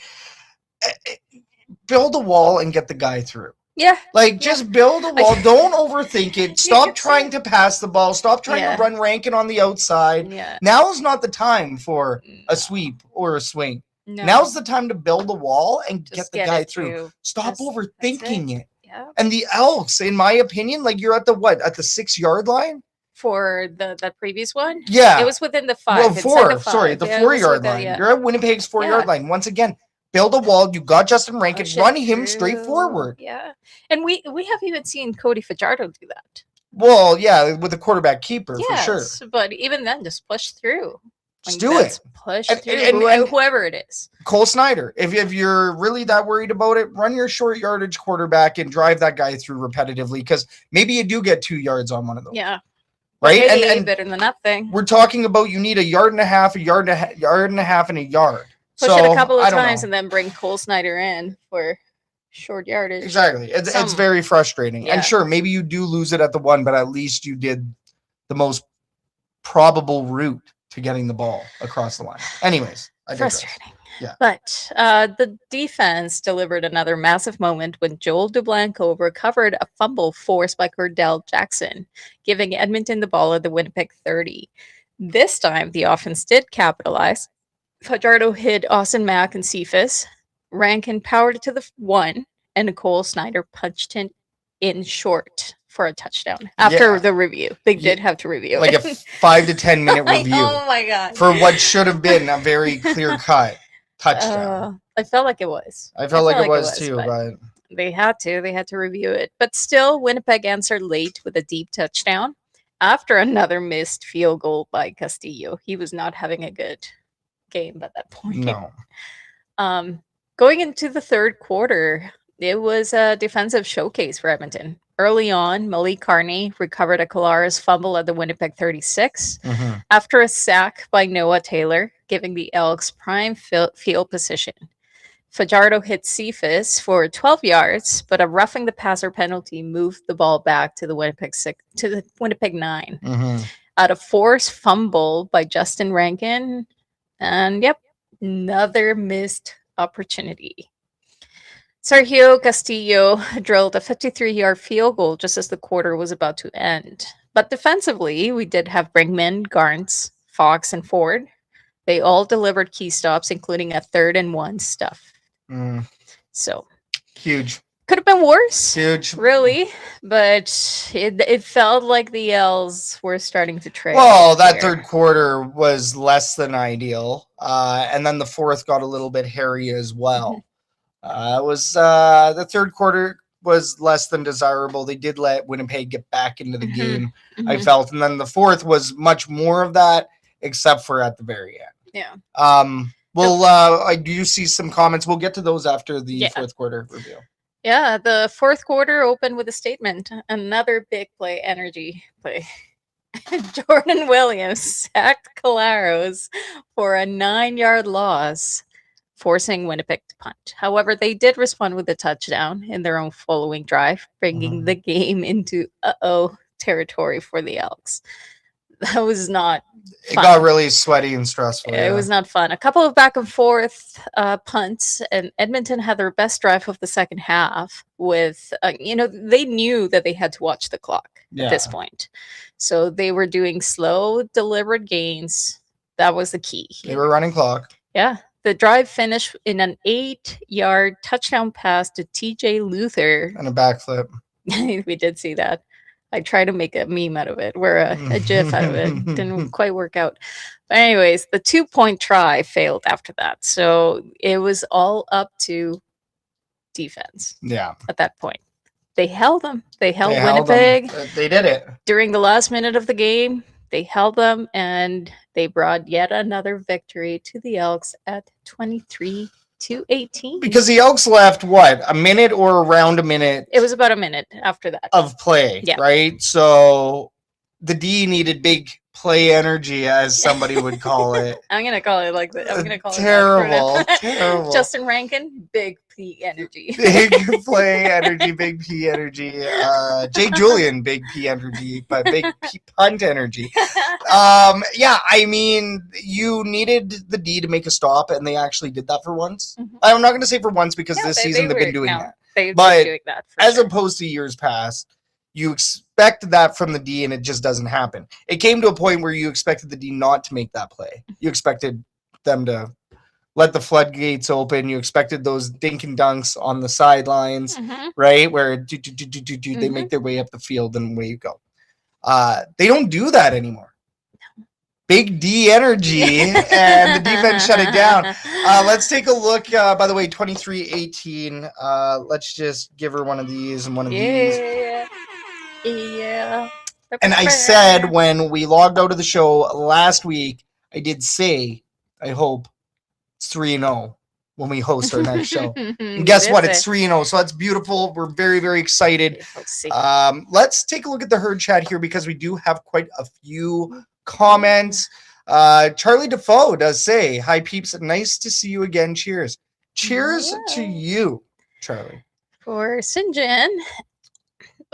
S1: Build a wall and get the guy through.
S2: Yeah.
S1: Just build a wall. Don't overthink it. Stop trying to pass the ball. Stop trying to run Rankin on the outside.
S2: Yeah.
S1: Now is not the time for a sweep or a swing.
S2: No.
S1: Now's the time to build a wall and
S2: Just
S1: get the guy through. Stop overthinking it.
S2: Yeah.
S1: And the Elks, in my opinion, you're at the 6 yard line?
S2: For the previous one?
S1: Yeah.
S2: It was within the 5.
S1: Well, 4. Sorry, the 4 yard line. You're at Winnipeg's 4 yard line. Once again, build a wall. You got Justin Rankin. Run him straight forward.
S2: Yeah. And we have even seen Cody Fajardo do that.
S1: Well, yeah, with the quarterback keeper, for sure.
S2: But even then, just push through.
S1: Just do it.
S2: Push through, and whoever it is.
S1: Cole Snyder, if you're really that worried about it, run your short yardage quarterback and drive that guy through repetitively, because maybe you do get 2 yards on one of those.
S2: Yeah.
S1: Right?
S2: And better than nothing.
S1: We're talking about you need a yard and a half, and a yard.
S2: Push it a couple of times and then bring Cole Snyder in for short yardage.
S1: Exactly. It's very frustrating.
S2: Yeah.
S1: And sure, maybe you do lose it at the 1, but at least you did the most probable route to getting the ball across the line. Anyways,
S2: frustrating.
S1: Yeah.
S2: But the defense delivered another massive moment when Joel Dublanco recovered a fumble forced by Cordell Jackson, giving Edmonton the ball at the Winnipeg 30. This time, the offense did capitalize. Fajardo hit Austin Mack and Cephas. Rankin powered it to the 1, and Nicole Snyder punched it in short for a touchdown after the review. They did have to review
S1: a 5 to 10 minute review.
S2: Oh my god!
S1: For what should have been a very clear cut touchdown.
S2: I felt like it was.
S1: I felt like it was too, but
S2: they had to review it. But still, Winnipeg answered late with a deep touchdown after another missed field goal by Castillo. He was not having a good game at that point.
S1: No.
S2: Going into the third quarter, it was a defensive showcase for Edmonton. Early on, Malik Carney recovered a Kalaris fumble at the Winnipeg 36 after a sack by Noah Taylor, giving the Elks prime field position. Fajardo hit Cephas for 12 yards, but a roughing the passer penalty moved the ball back to the Winnipeg 9. Out of forced fumble by Justin Rankin, and another missed opportunity. Sergio Castillo drilled a 53-yard field goal just as the quarter was about to end. But defensively, we did have Brinkman, Garns, Fox, and Ford. They all delivered key stops, including a 3rd and 1 stuff. So
S1: huge.
S2: Could have been worse.
S1: Huge.
S2: Really. But it felt like the Elves were starting to trail.
S1: Well, that third quarter was less than ideal. And then the fourth got a little bit hairy as well. It was the third quarter. was less than desirable. They did let Winnipeg get back into the game, I
S2: Mhm.
S1: felt. And then the fourth was much more of that, except for at the very end.
S2: Yeah.
S1: Well, I do see some comments. We'll get to those after the fourth quarter review.
S2: Yeah, the fourth quarter opened with a statement. Another big play energy play. Jordan Williams sacked Colaros for a 9-yard loss, forcing Winnipeg to punt. However, they did respond with a touchdown in their own following drive, bringing the game into territory for the Elks. That was not
S1: It
S2: fun.
S1: got really sweaty and stressful.
S2: It was not fun. A couple of back and forth punts, and Edmonton had their best drive of the second half with, they knew that they had to watch the clock at this point. So they were doing slow, deliberate gains. That was the key.
S1: They were running clock.
S2: Yeah. The drive finished in an 8-yard touchdown pass to TJ Luther.
S1: And a backflip.
S2: We did see that. I tried to make a meme out of it, or a GIF out of it. Didn't quite work out. But anyways, the 2-point try failed after that. So it was all up to defense.
S1: Yeah.
S2: At that point. They held them. They held Winnipeg.
S1: They did it.
S2: During the last minute of the game, they held them, and they brought yet another victory to the Elks at 23-18.
S1: Because the Elks left, what, a minute or around a minute?
S2: It was about a minute after that.
S1: Of play, right? So the D needed big play energy, as somebody would call it.
S2: I'm going to call it like that. I'm going to call
S1: terrible,
S2: it
S1: terrible.
S2: Justin Rankin, big P energy.
S1: Big play energy, big P energy. Jake Julian, big P energy, but big P punt energy. Yeah, I mean, you needed the D to make a stop, and they actually did that for once. I'm not going to say for once, because this season they've been doing that.
S2: They've been doing that
S1: as opposed to years past, you expect that from the D, and it just doesn't happen. It came to a point where you expected the D not to make that play. You expected them to let the floodgates open. You expected those dink and dunks on the sidelines, right? Where they make their way up the field, and away you go. They don't do that anymore. Big D energy, and the defense shut it down. Let's take a look. By the way, 23-18. Let's just give her one of these and one of these.
S2: Yeah.
S1: And I said when we logged out of the show last week, I did say, I hope it's 3-0 when we host our next show. And guess what? It's 3-0. So that's beautiful. We're very, very excited. Let's take a look at the herd chat here, because we do have quite a few comments. Charlie Defoe does say, hi peeps, nice to see you again. Cheers. Cheers to you, Charlie.
S2: For Sinjin,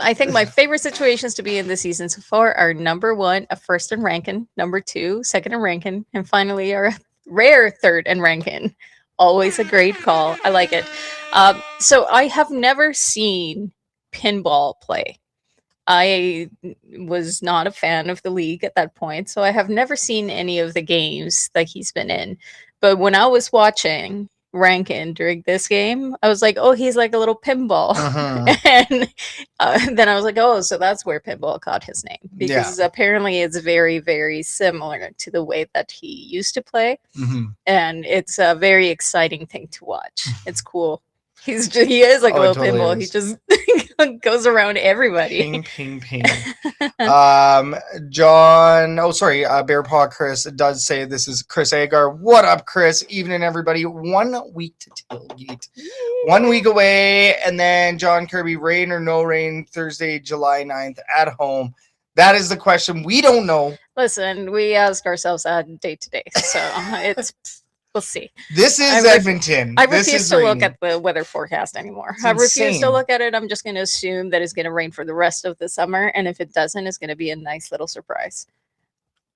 S2: I think my favorite situations to be in this season so far are number 1, a first and Rankin, number 2, second and Rankin, and finally our rare third and Rankin. Always a great call. I like it. So I have never seen pinball play. I was not a fan of the league at that point, so I have never seen any of the games that he's been in. But when I was watching Rankin during this game, I was like, oh, he's like a little pinball. And then I was like, oh, so that's where pinball caught his name, because apparently it's very, very similar to the way that he used to play. And it's a very exciting thing to watch. It's cool. He is like a little pinball. He just goes around everybody.
S1: Ping, ping, ping. Bear Paw Chris does say, this is Chris Agar. What up, Chris? Evening, everybody. 1 week to tailgate. 1 week away. And then John Kirby, rain or no rain, Thursday, July 9th at home. That is the question. We don't know.
S2: Listen, we ask ourselves that day to day. So it's... We'll see.
S1: This is Edmonton.
S2: I refuse to look at the weather forecast anymore. I refuse to look at it. I'm just going to assume that it's going to rain for the rest of the summer. And if it doesn't, it's going to be a nice little surprise.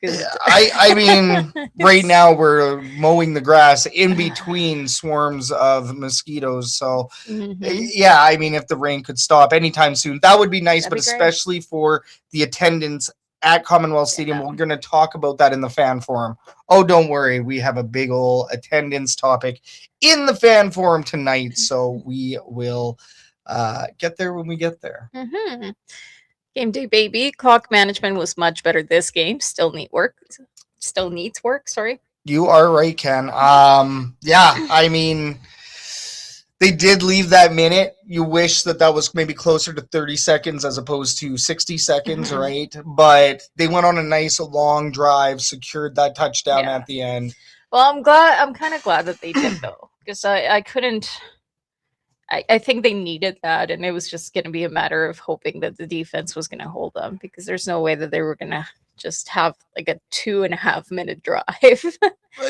S1: I mean, right now we're mowing the grass in between swarms of mosquitoes. So, yeah, I mean, if the rain could stop anytime soon, that would be nice. But especially for the attendance at Commonwealth Stadium, we're going to talk about that in the fan forum. Oh, don't worry. We have a big old attendance topic in the fan forum tonight. So we will get there when we get there.
S2: Game day, baby. Clock management was much better this game. Still needs work. Sorry.
S1: You are right, Ken. Yeah, I mean, They did leave that minute. You wish that was maybe closer to 30 seconds as opposed to 60 seconds,
S2: Mhm.
S1: right? But they went on a nice long drive, secured that touchdown at the end.
S2: Well, I'm kind of glad that they did, though, because I couldn't. I think they needed that, and it was just going to be a matter of hoping that the defense was going to hold them, because there's no way that they were going to just have like a 2.5 minute drive.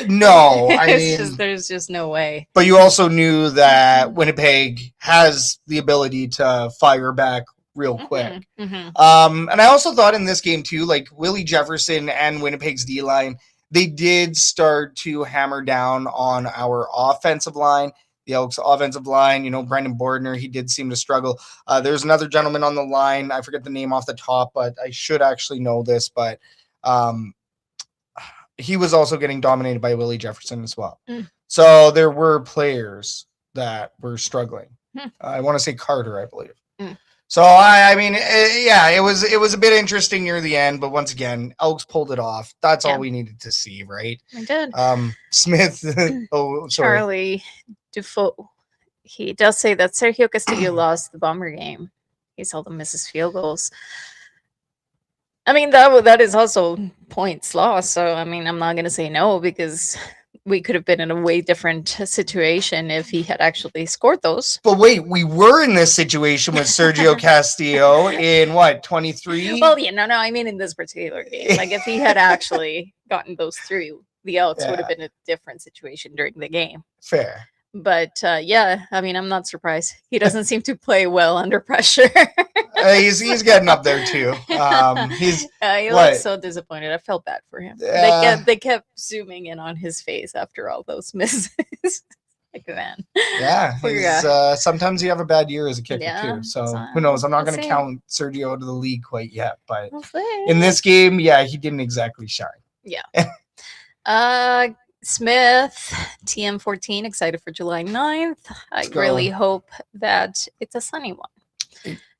S1: No, I mean,
S2: there's just no way.
S1: But you also knew that Winnipeg has the ability to fire back real quick.
S2: Mm-hmm.
S1: And I also thought in this game too, like Willie Jefferson and Winnipeg's D line, they did start to hammer down on our offensive line. The Elks offensive line, Brendan Bordner, he did seem to struggle. There's another gentleman on the line. I forget the name off the top, but I should actually know this. But he was also getting dominated by Willie Jefferson as well. So there were players that were struggling. I want to say Carter, I believe. So I mean, it was a bit interesting near the end, but once again, Elks pulled it off. That's all we needed to see, right?
S2: I did.
S1: Smith. Oh, sorry.
S2: Charlie Dufault. He does say that Sergio Castillo lost the Bomber game. He seldom misses field goals. I mean, that is also points lost. So, I mean, I'm not going to say no, because we could have been in a way different situation if he had actually scored those.
S1: But wait, we were in this situation with Sergio Castillo in what, 23?
S2: Well, yeah, no, I mean in this particular game. Like if he had actually gotten those through, the Elks would have been a different situation during the game.
S1: Fair.
S2: But yeah, I mean, I'm not surprised. He doesn't seem to play well under pressure.
S1: He's getting up there too.
S2: He looks so disappointed. I felt bad for him. They kept zooming in on his face after all those misses. Like, man.
S1: Yeah. Sometimes you have a bad year as a kicker too. So who knows? I'm not going to count Sergio out of the league quite yet. But in this game, he didn't exactly shine.
S2: Yeah. Smith, TM14, excited for July 9th. I really hope that it's a sunny one.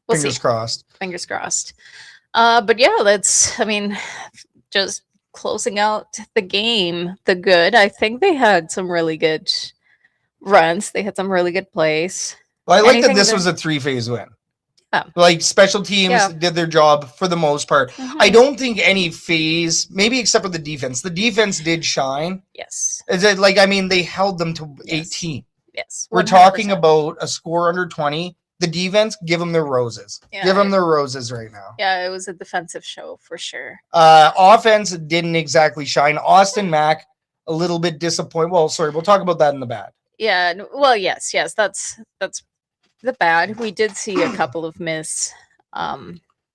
S2: We'll
S1: Fingers
S2: see.
S1: crossed.
S2: Fingers crossed. But yeah, just closing out the game, the good. I think they had some really good runs. They had some really good plays.
S1: Well, I like that this was a 3-phase win.
S2: Yeah.
S1: Like special teams did their job for the most part. I don't think any phase, maybe except for the defense. The defense did shine.
S2: Yes.
S1: Is it like, I mean, they held them to 18.
S2: Yes. 100%.
S1: We're talking about a score under 20. The defense, give them their roses.
S2: Yeah,
S1: give them their roses right now.
S2: Yeah, it was a defensive show for sure.
S1: Offense didn't exactly shine. Austin Mack, a little bit disappointed. Well, sorry, we'll talk about that in the bad.
S2: Yeah. Well, yes. That's the bad. We did see a couple of miss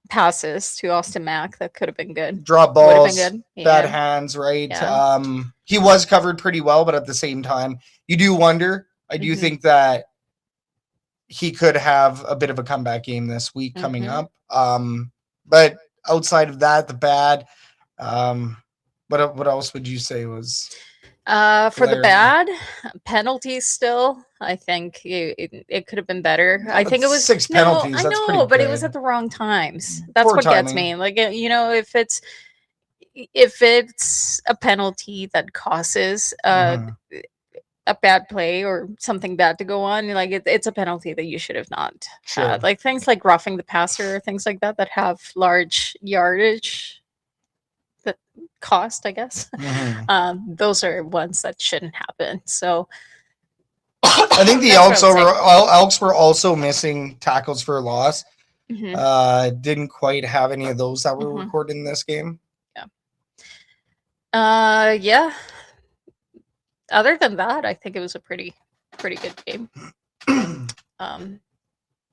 S2: passes to Austin Mack that could have been good.
S1: Drop balls,
S2: been good.
S1: bad hands, right?
S2: Yeah.
S1: He was covered pretty well, but at the same time, you do wonder. I do think that he could have a bit of a comeback game this week coming up. But outside of that, the bad, what else would you say was...
S2: for the bad, penalties still, I think it could have been better. I think it was
S1: 6 penalties.
S2: I
S1: that's
S2: know,
S1: pretty
S2: but
S1: good.
S2: it was at the wrong times. That's
S1: Poor
S2: what
S1: timing.
S2: gets me. Like, if it's a penalty that causes a bad play or something bad to go on, like it's a penalty that you should have not had. Like things like roughing the passer, things like that have large yardage that cost, I guess. Those are ones that shouldn't happen. So
S1: I think the Elks were also missing tackles for a loss. Didn't quite have any of those that were recorded in this game.
S2: Yeah. Other than that, I think it was a pretty good game.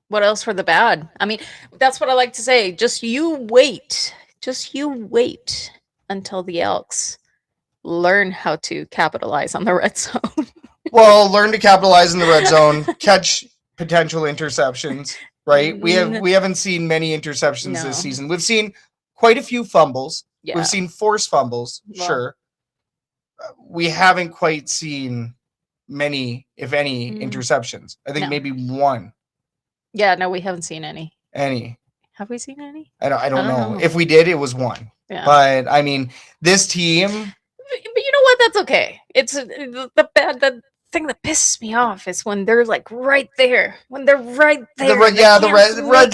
S2: What else for the bad? I mean, that's what I like to say. Just you wait until the Elks learn how to capitalize on the red zone.
S1: Well, learn to capitalize in the red zone, catch potential interceptions, right? We haven't seen many interceptions this season. We've seen quite a few fumbles.
S2: Yeah.
S1: We've seen forced fumbles, sure. We haven't quite seen many, if any, interceptions. I think maybe one.
S2: Yeah, no, we haven't seen any. Have we seen any?
S1: I don't know. If we did, it was one.
S2: Yeah.
S1: But I mean, this team.
S2: But you know what? That's okay. It's the bad that thing that pisses me off is when they're like right there. When they're right there,
S1: the
S2: make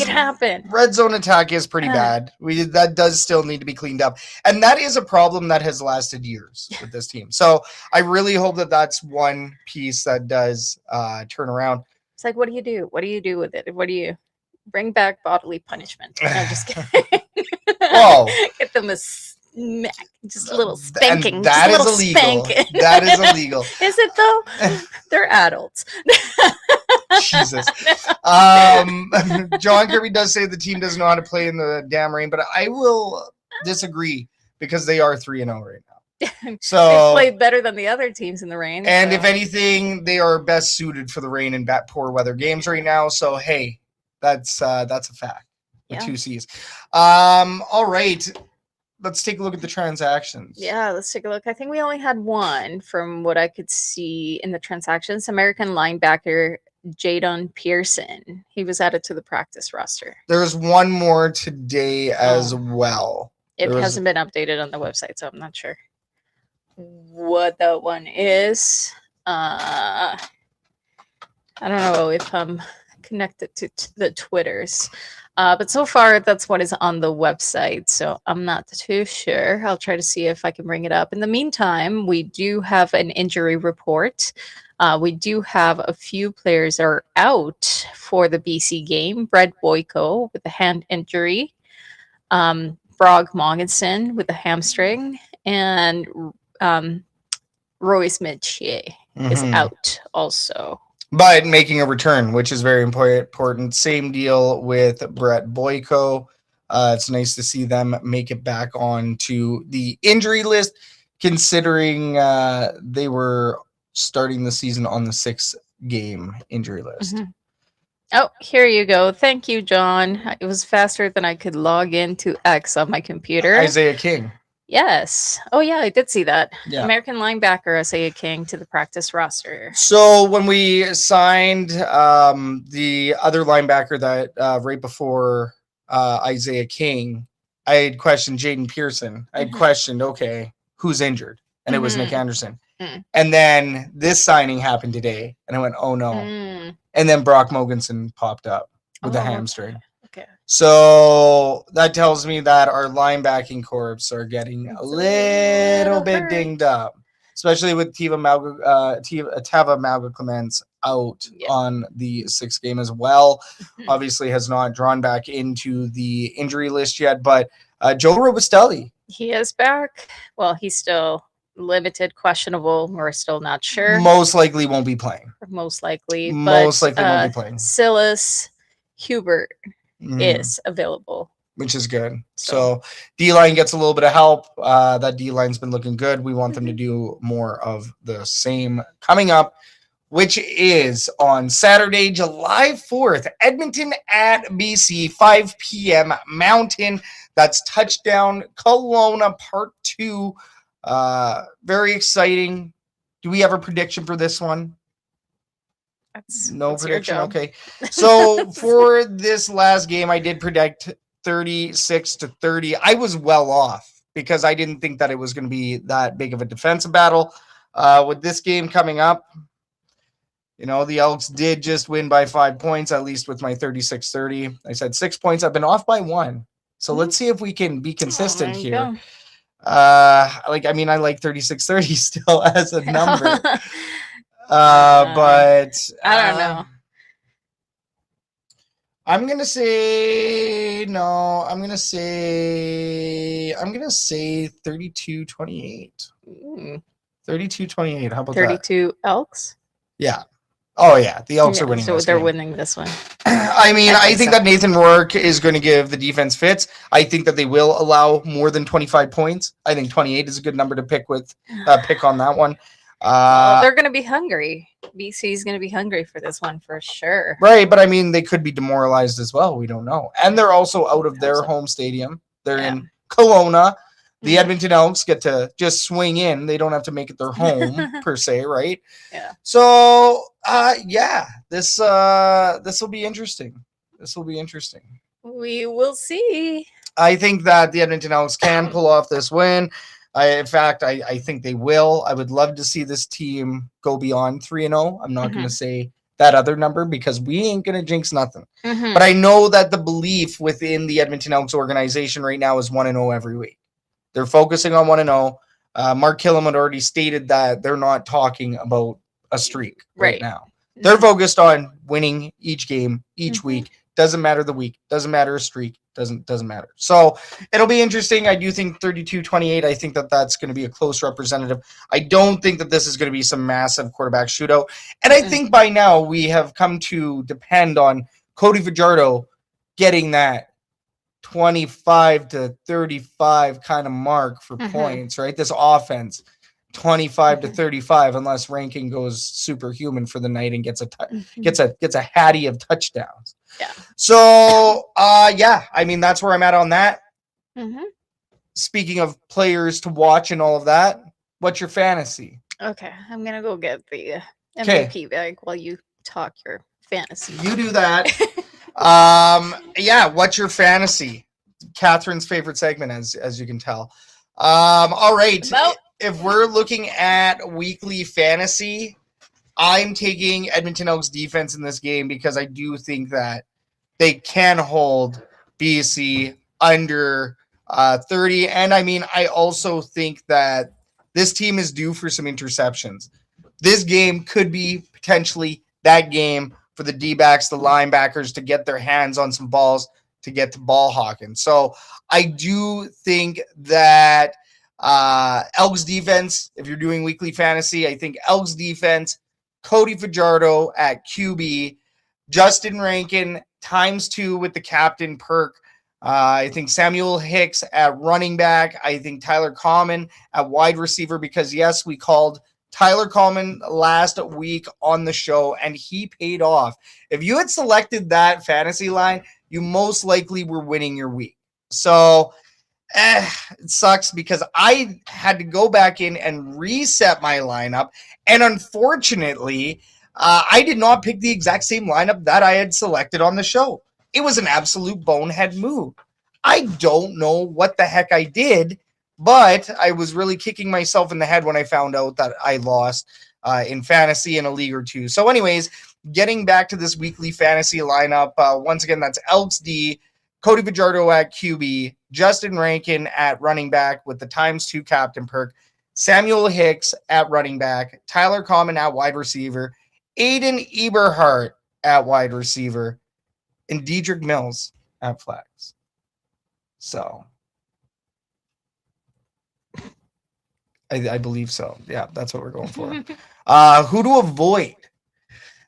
S2: it happen.
S1: Red zone attack is pretty bad. That does still need to be cleaned up, and that is a problem that has lasted years with this team. So I really hope that that's one piece that does turn around.
S2: It's like, what do you do? What do you do with it? What do you bring back bodily punishment? No, just kidding.
S1: Whoa.
S2: Get them a smack, just a little spanking.
S1: And that is illegal. That is illegal.
S2: Is it though? They're adults.
S1: Jesus. John Kirby does say the team doesn't know how to play in the damn rain, but I will disagree because they are 3-0 right now. So
S2: they played better than the other teams in the rain.
S1: And
S2: so.
S1: if anything, they are best suited for the rain and poor weather games right now. So hey, that's a fact. With 2 C's. All right. Let's take a look at the transactions.
S2: Yeah, let's take a look. I think we only had one from what I could see in the transactions. American linebacker Jadon Pearson. He was added to the practice roster.
S1: There's one more today as well.
S2: It hasn't been updated on the website, so I'm not sure what that one is. I don't know if I'm connected to the Twitters. But so far, that's what is on the website. So I'm not too sure. I'll try to see if I can bring it up. In the meantime, we do have an injury report. We do have a few players that are out for the BC game. Brett Boyko with a hand injury. Brog Mogensen with a hamstring. And Royce Mitchie is out also.
S1: But making a return, which is very important. Same deal with Brett Boyko. It's nice to see them make it back onto the injury list, considering they were starting the season on the 6-game injury list.
S2: Oh, here you go. Thank you, John. It was faster than I could log into X on my computer.
S1: Isaiah King.
S2: Yes. Oh, yeah, I did see that.
S1: Yeah.
S2: American linebacker Isaiah King to the practice roster.
S1: So when we signed the other linebacker that right before Isaiah King, I had questioned Jaden Pearson. I had questioned, okay, who's injured? And it was Nick Anderson. And then this signing happened today, and I went, oh, no. And then Brock Mogensen popped up with a hamstring.
S2: Okay.
S1: So that tells me that our linebacking corps are getting a little bit dinged up, especially with Tava Malga Clements out on the 6th game as well. Obviously has not drawn back into the injury list yet, but Joe Robustelli.
S2: He is back. Well, he's still limited, questionable. We're still not sure.
S1: Most likely won't be playing.
S2: Most likely.
S1: Most likely won't be playing.
S2: Silas Hubert is available,
S1: which is good. So D-line gets a little bit of help. That D-line's been looking good. We want them to do more of the same coming up, which is on Saturday, July 4th, Edmonton at BC, 5 p.m. Mountain. That's Touchdown Kelowna Part 2. Very exciting. Do we have a prediction for this one? No prediction. Okay. So for this last game, I did predict 36-30. I was well off because I didn't think that it was going to be that big of a defensive battle. With this game coming up, you know, the Elks did just win by 5 points, at least with my 36-30. I said 6 points. I've been off by 1. So let's see if we can be consistent here. I like 36-30 still as a number. But
S2: I don't know.
S1: I'm gonna say 32-28. 32-28. How about
S2: 32 Elks?
S1: Yeah. Oh yeah, the Elks are winning.
S2: So they're winning this one.
S1: I think that Nathan Rourke is going to give the defense fits. I think that they will allow more than 25 points. I think 28 is a good number to pick on that one.
S2: They're going to be hungry. BC is going to be hungry for this one for sure.
S1: Right, but they could be demoralized as well. We don't know. And they're also out of their home stadium. They're in Kelowna. The Edmonton Elks get to just swing in. They don't have to make it their home per se, right?
S2: Yeah.
S1: So, this will be interesting. We
S2: will see.
S1: I think that the Edmonton Elks can pull off this win. In fact, I think they will. I would love to see this team go beyond 3-0. I'm not going to say that other number because we ain't going to jinx nothing. But I know that the belief within the Edmonton Elks organization right now is 1-0 every week. They're focusing on 1-0. Mark Killam had already stated that they're not talking about a streak right now. They're focused on winning each game, each week. Doesn't matter the week. Doesn't matter a streak. Doesn't matter. So it'll be interesting. I do think 32-28. I think that that's going to be a close representative. I don't think that this is going to be some massive quarterback shootout. And I think by now we have come to depend on Cody Fajardo getting that 25 to 35 kind of mark for points, right? This offense, 25 to 35, unless Rankin goes superhuman for the night and gets a hattie of touchdowns.
S2: Yeah.
S1: So, I mean, that's where I'm at on that. Speaking of players to watch and all of that, what's your fantasy?
S2: Okay, I'm gonna go get the MVP bag while you talk your fantasy.
S1: You do that. What's your fantasy? Catherine's favorite segment, as you can tell. All right. If we're looking at weekly fantasy, I'm taking Edmonton Elks defense in this game because I do think that they can hold BC under 30. And I mean, I also think that this team is due for some interceptions. This game could be potentially that game for the D-backs, the linebackers to get their hands on some balls to get to ball hawking. So I do think that Elks defense, if you're doing weekly fantasy, I think Elks defense, Cody Fajardo at QB, Justin Rankin ×2 with the captain perk. I think Samuel Hicks at running back. I think Tyler Common at wide receiver because, yes, we called Tyler Coleman last week on the show, and he paid off. If you had selected that fantasy line, you most likely were winning your week. So it sucks because I had to go back in and reset my lineup, and unfortunately, I did not pick the exact same lineup that I had selected on the show. It was an absolute bonehead move. I don't know what the heck I did, but I was really kicking myself in the head when I found out that I lost in fantasy in a league or two. So anyways, getting back to this weekly fantasy lineup, once again, that's Elks D, Cody Fajardo at QB, Justin Rankin at running back with the ×2 captain perk, Samuel Hicks at running back, Tyler Common at wide receiver, Aiden Eberhardt at wide receiver, and Dedrick Mills at flex. So I believe so. Yeah, that's what we're going for. Who to avoid?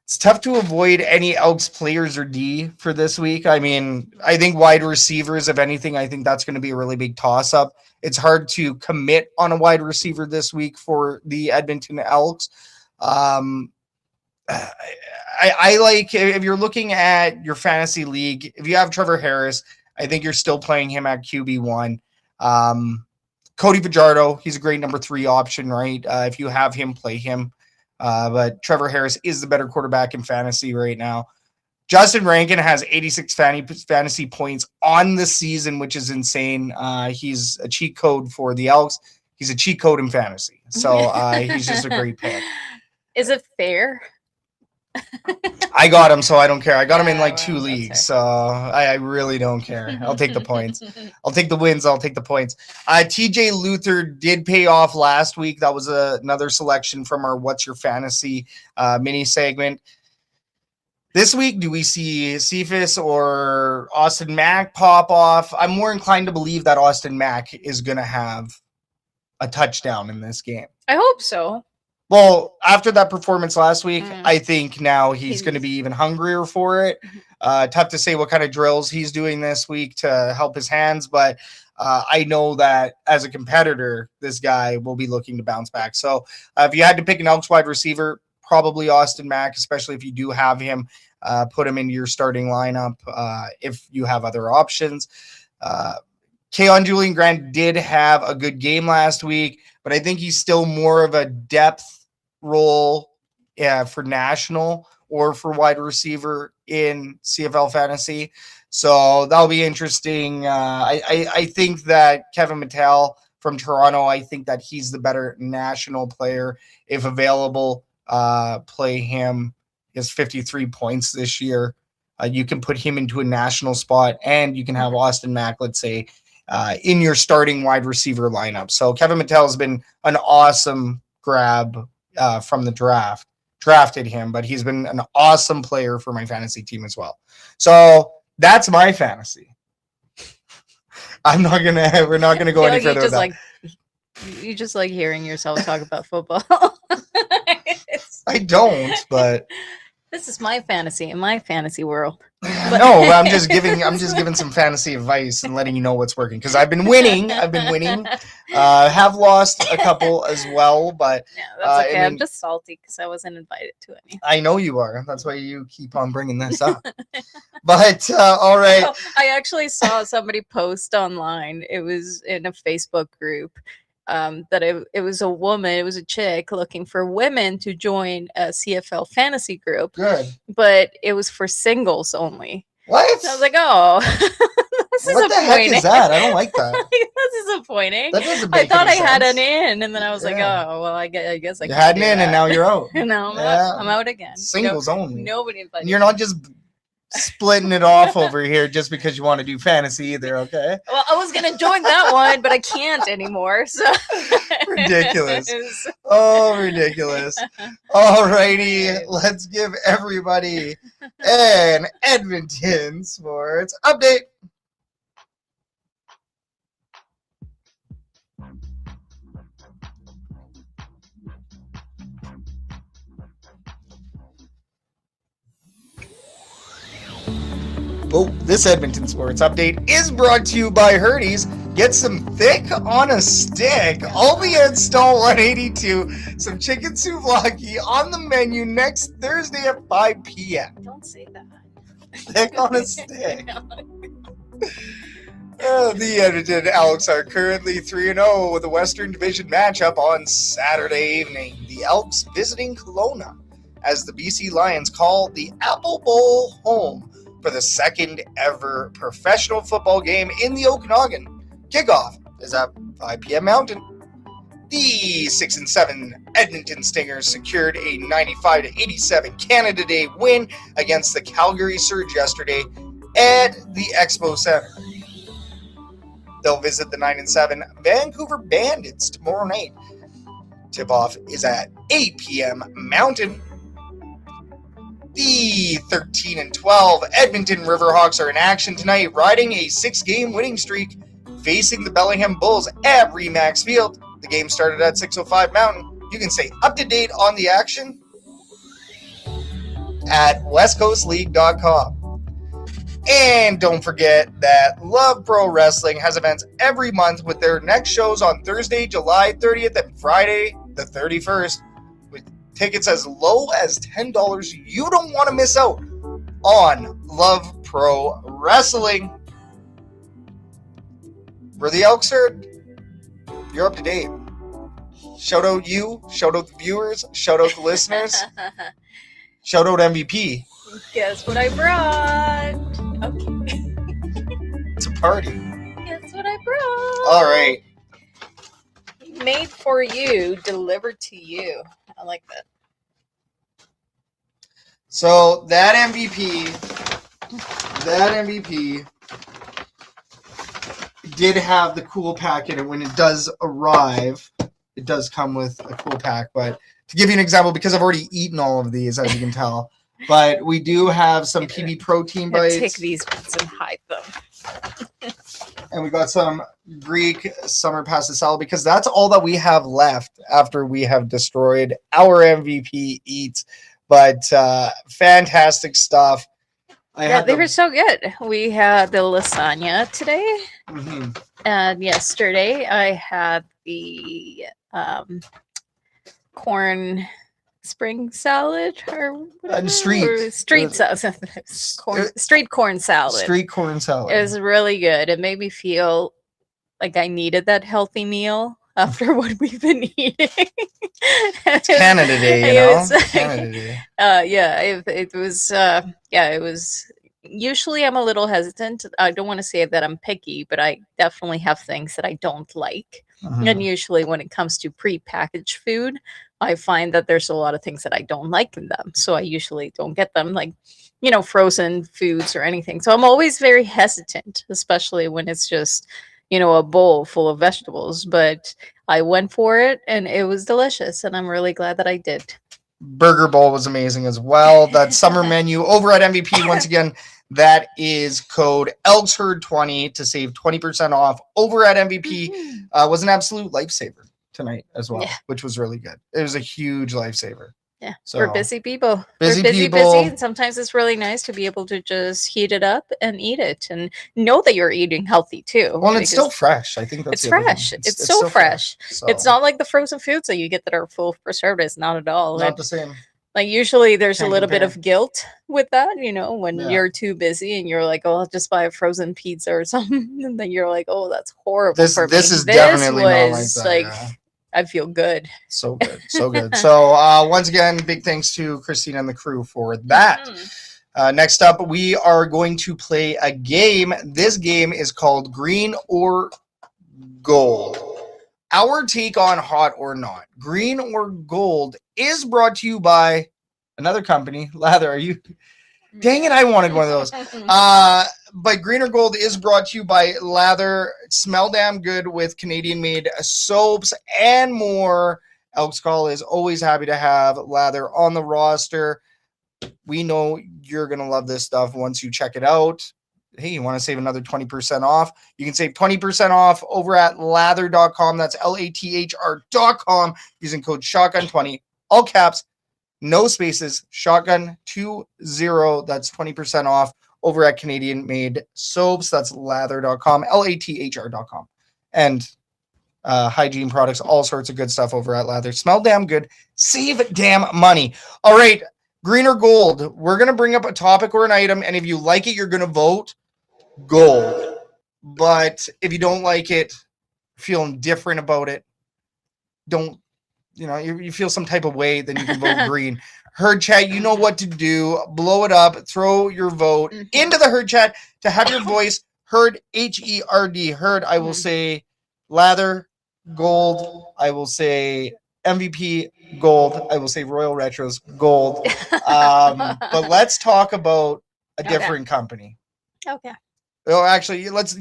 S1: It's tough to avoid any Elks players or D for this week. I mean, I think wide receivers, if anything, I think that's going to be a really big toss-up. It's hard to commit on a wide receiver this week for the Edmonton Elks. I like, if you're looking at your fantasy league, if you have Trevor Harris, I think you're still playing him at QB1. Cody Fajardo, he's a great number 3 option, right? If you have him, play him. But Trevor Harris is the better quarterback in fantasy right now. Justin Rankin has 86 fantasy points on the season, which is insane. He's a cheat code for the Elks. He's a cheat code in fantasy. So he's just a great pick.
S2: Is it fair?
S1: I got him, so I don't care. I got him in like 2 leagues, so I really don't care. I'll take the points. I'll take the wins. I'll take the points. TJ Luther did pay off last week. That was another selection from our What's Your Fantasy mini segment. This week, do we see Cephas or Austin Mack pop off? I'm more inclined to believe that Austin Mack is going to have a touchdown in this game.
S2: I hope so.
S1: Well, after that performance last week, I think now he's going to be even hungrier for it. Tough to say what kind of drills he's doing this week to help his hands, but I know that as a competitor, this guy will be looking to bounce back. So if you had to pick an Elks wide receiver, probably Austin Mack, especially if you do have him, put him into your starting lineup if you have other options. Keon Julian Grant did have a good game last week, but I think he's still more of a depth role for national or for wide receiver in CFL fantasy. So that'll be interesting. I think that Kevin Mattel from Toronto. I think that he's the better national player. If available, play him. He has 53 points this year. You can put him into a national spot, and you can have Austin Mack, let's say, in your starting wide receiver lineup. So Kevin Mattel has been an awesome grab from the draft. Drafted him, but he's been an awesome player for my fantasy team as well. So that's my fantasy. We're not gonna go any further with that.
S2: You just like hearing yourself talk about football.
S1: I don't, but
S2: this is my fantasy in my fantasy world.
S1: No, I'm just giving some fantasy advice and letting you know what's working, because I've been winning. Have lost a couple as well, but
S2: yeah, that's okay. I'm just salty because I wasn't invited to any.
S1: I know you are. That's why you keep on bringing this up. But all right.
S2: I actually saw somebody post online. It was in a Facebook group. That it was a woman, it was a chick looking for women to join a CFL fantasy group.
S1: Good.
S2: But it was for singles only.
S1: What?
S2: So I was like, oh, this is
S1: what the heck is that? I don't like that.
S2: That's disappointing.
S1: That doesn't
S2: I
S1: make
S2: thought I
S1: any
S2: had
S1: sense.
S2: an in, and then I was like, oh, well, I guess I
S1: you had an in, and now you're out.
S2: No, I'm out again.
S1: Singles only.
S2: Nobody invited.
S1: You're not just splitting it off over here just because you want to do fantasy either, okay?
S2: Well, I was gonna join that one, but I can't anymore. So
S1: ridiculous. Oh, ridiculous. All righty, let's give everybody an Edmonton sports update. Oh, this Edmonton Sports Update is brought to you by Herdy's. Get some thick on a stick. Albeit Stall 182. Some chicken souvlaki on the menu next Thursday at 5 p.m.
S2: Don't say that.
S1: Thick on a stick. The Edmonton Elks are currently 3-0 with a Western Division matchup on Saturday evening. The Elks visiting Kelowna as the BC Lions call the Apple Bowl home for the second ever professional football game in the Okanagan. Kickoff is at 5 p.m. Mountain. The 6-7 Edmonton Stingers secured a 95-87 Canada Day win against the Calgary Surge yesterday at the Expo Center. They'll visit the 9-7 Vancouver Bandits tomorrow night. Tip-off is at 8 p.m. Mountain. The 13-12 Edmonton Riverhawks are in action tonight, riding a 6-game winning streak, facing the Bellingham Bulls at Remax Field. The game started at 6:05 Mountain. You can stay up to date on the action at westcoastleague.com. And don't forget that Love Pro Wrestling has events every month with their next shows on Thursday, July 30th and Friday, the 31st. Tickets as low as $10. You don't want to miss out on Love Pro Wrestling. For the Elks herd, you're up to date. Shout out you, shout out the viewers, shout out the listeners, shout out MVP.
S2: Guess what I brought? Okay.
S1: It's a party.
S2: Guess what I brought?
S1: All right.
S2: Made for you, delivered to you. I like that.
S1: So that MVP did have the cool pack in it. When it does arrive, it does come with a cool pack. But to give you an example, because I've already eaten all of these, as you can tell, but we do have some PB protein bites.
S2: Take these ones and hide them.
S1: And we got some Greek summer pasta salad, because that's all that we have left after we have destroyed our MVP eats. But fantastic stuff.
S2: They were so good. We had the lasagna today.
S1: Mm-hmm.
S2: And yesterday I had the corn spring salad or street corn salad.
S1: Street corn salad.
S2: It was really good. It made me feel like I needed that healthy meal after what we've been eating.
S1: It's Canada Day, you know. Canada Day.
S2: It was. Usually, I'm a little hesitant. I don't want to say that I'm picky, but I definitely have things that I don't like. And usually when it comes to pre-packaged food, I find that there's a lot of things that I don't like in them. So I usually don't get them, like, frozen foods or anything. So I'm always very hesitant, especially when it's just, a bowl full of vegetables. But I went for it and it was delicious. And I'm really glad that I did.
S1: Burger Bowl was amazing as well. That summer menu over at MVP, once again, that is code ELKSHERD20 to save 20% off over at MVP. Was an absolute lifesaver tonight as well, which was really good. It was a huge lifesaver.
S2: Yeah,
S1: so,
S2: for busy people.
S1: Busy people.
S2: Busy. And sometimes it's really nice to be able to just heat it up and eat it and know that you're eating healthy too.
S1: Well, it's still fresh. I think that's
S2: it's fresh. It's so fresh.
S1: So.
S2: It's not like the frozen foods that you get that are full of preservatives. Not at all.
S1: Not the same.
S2: Like usually there's a little bit of guilt with that, when you're too busy and you're like, oh, I'll just buy a frozen pizza or something. And then you're like, oh, that's horrible for me.
S1: This is definitely not like that.
S2: I feel good.
S1: So good. So good. So once again, big thanks to Christine and the crew for that. Next up, we are going to play a game. This game is called Green or Gold. Our take on hot or not, green or gold, is brought to you by another company. Lather, are you? Dang it, I wanted one of those. But green or gold is brought to you by Lather. Smell damn good with Canadian-made soaps and more. Elks Call is always happy to have Lather on the roster. We know you're going to love this stuff once you check it out. Hey, you want to save another 20% off? You can save 20% off over at lather.com. That's LATHR.com using code shotgun20. All caps, no spaces, shotgun20. That's 20% off over at Canadian Made Soaps. That's lather.com, LATHR.com. And hygiene products, all sorts of good stuff over at Lather. Smell damn good. Save damn money. All right, green or gold. We're going to bring up a topic or an item, and if you like it, you're going to vote gold. But if you don't like it, feeling different about it, don't, you feel some type of way, then you can vote green. Herd chat, you know what to do. Blow it up. Throw your vote into the herd chat to have your voice heard. HERD. Heard. I will say Lather gold. I will say MVP gold. I will say Royal Retros gold. But let's talk about a different company.
S2: Okay.
S1: Oh, actually, let's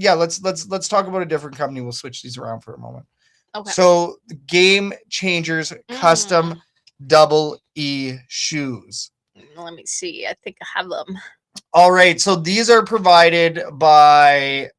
S1: talk about a different company. We'll switch these around for a moment.
S2: Okay.
S1: So, Game Changers custom double E shoes.
S2: Let me see. I think I have them.
S1: All right. So these are provided by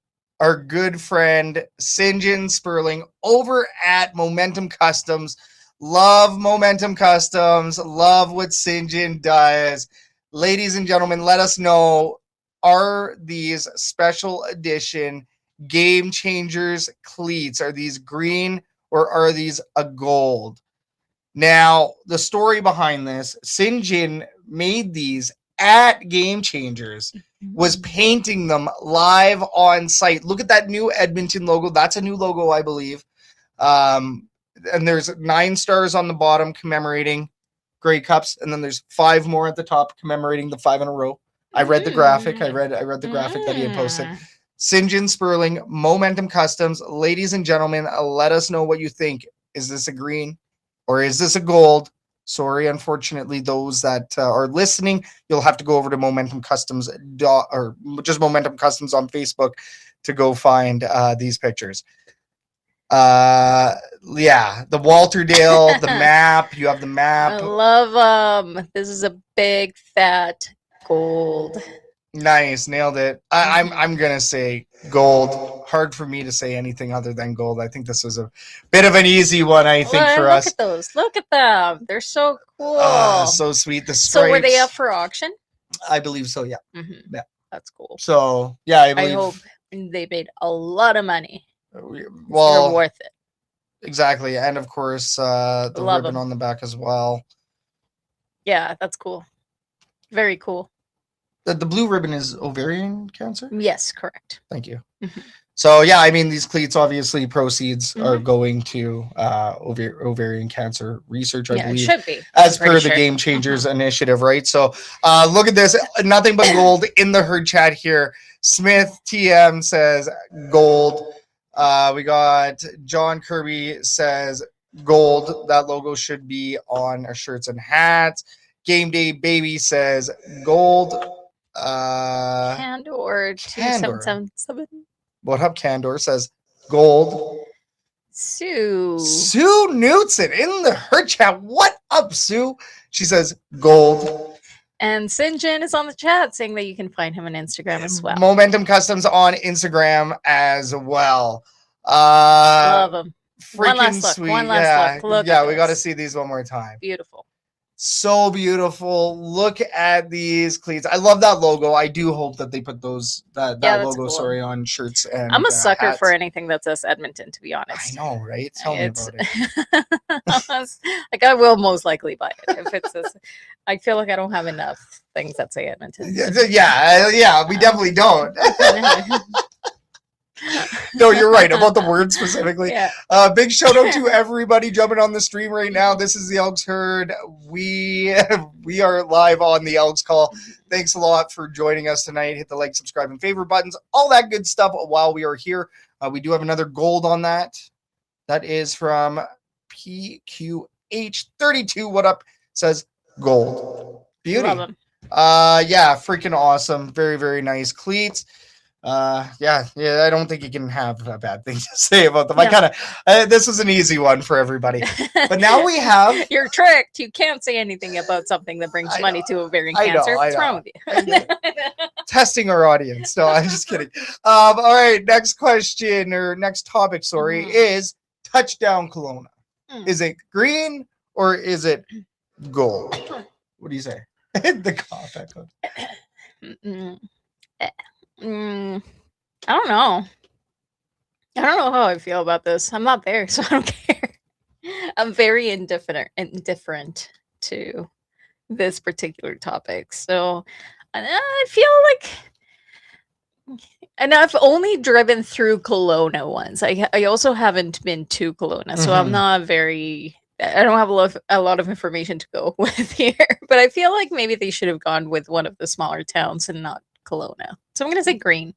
S1: our good friend Sinjin Sperling over at Momentum Customs. Love Momentum Customs. Love what Sinjin does. Ladies and gentlemen, let us know, are these special edition Game Changers cleats, are these green or are these a gold? Now, the story behind this, Sinjin made these at Game Changers, was painting them live on site. Look at that new Edmonton logo. That's a new logo, I believe. And there's 9 stars on the bottom commemorating Grey Cups, and then there's 5 more at the top commemorating the 5 in a row. I read the graphic. I read the graphic that he had posted. Sinjin Sperling, Momentum Customs. Ladies and gentlemen, let us know what you think. Is this a green or is this a gold? Sorry, unfortunately, those that are listening, you'll have to go over to Momentum Customs or just Momentum Customs on Facebook to go find these pictures. The Walterdale, the map. You have the map.
S2: I love this is a big fat gold.
S1: Nice, nailed it. I'm gonna say gold. Hard for me to say anything other than gold. I think this was a bit of an easy one. I think for us.
S2: Look at those. Look at them. They're so cool.
S1: So sweet. The stripes.
S2: So were they up for auction?
S1: I believe so. Yeah.
S2: Yeah. That's cool.
S1: So yeah, I
S2: hope they made a lot of money.
S1: Well,
S2: they're worth it.
S1: Exactly, and of course the ribbon on the back as well.
S2: Yeah, that's cool. Very cool.
S1: The blue ribbon is ovarian cancer?
S2: Yes, correct.
S1: Thank you. So, yeah, I mean, these cleats, obviously, proceeds are going to ovarian cancer research, I believe.
S2: It should be.
S1: As per the Game Changers initiative, right? So, look at this. Nothing but gold in the herd chat here. Smith TM says gold. We got John Kirby says gold. That logo should be on our shirts and hats. Game Day Baby says gold.
S2: Candor 2777.
S1: What up, Candor says gold.
S2: Sue
S1: Newton in the her chat. What up, Sue? She says gold.
S2: And Sinjin is on the chat saying that you can find him on Instagram as well.
S1: Momentum Customs on Instagram as well.
S2: Love him. One last look.
S1: Sweet.
S2: One last look. Look
S1: yeah, we got to
S2: this.
S1: see these one more time.
S2: Beautiful.
S1: So beautiful. Look at these cleats. I love that logo. I do hope that they put that logo,
S2: cool.
S1: sorry, on shirts and
S2: I'm a sucker
S1: hats.
S2: for anything that says Edmonton, to be honest.
S1: I know, right? Tell me about
S2: it. Like, I will most likely buy it if it's this. I feel like I don't have enough things that say Edmonton.
S1: Yeah, we definitely don't. No, you're right about the word specifically.
S2: Yeah.
S1: Big shout out to everybody jumping on the stream right now. This is the Elks Herd. We are live on the Elks Call. Thanks a lot for joining us tonight. Hit the like, subscribe, and favorite buttons. All that good stuff while we are here. We do have another gold on that. That is from PQH32. What up? Says gold. Beauty.
S2: Love them.
S1: Yeah, freaking awesome. Very, very nice cleats. Yeah, I don't think you can have a bad thing to say about them. No. I kind of this was an easy one for everybody, but now we have.
S2: You're tricked. You can't say anything about something that brings money to ovarian cancer. What's wrong with you?
S1: Testing our audience. No, I'm just kidding. All right, next question or next topic, sorry, is touchdown Kelowna. Is it green or is it gold? What do you say? The cough echo.
S2: I don't know. I don't know how I feel about this. I'm not there, so I don't care. I'm very indifferent to this particular topic. So I feel like, and I've only driven through Kelowna once. I also haven't been to Kelowna, so I'm not very. I don't have a lot of information to go with here. But I feel like maybe they should have gone with one of the smaller towns and not Kelowna. So I'm going to say green.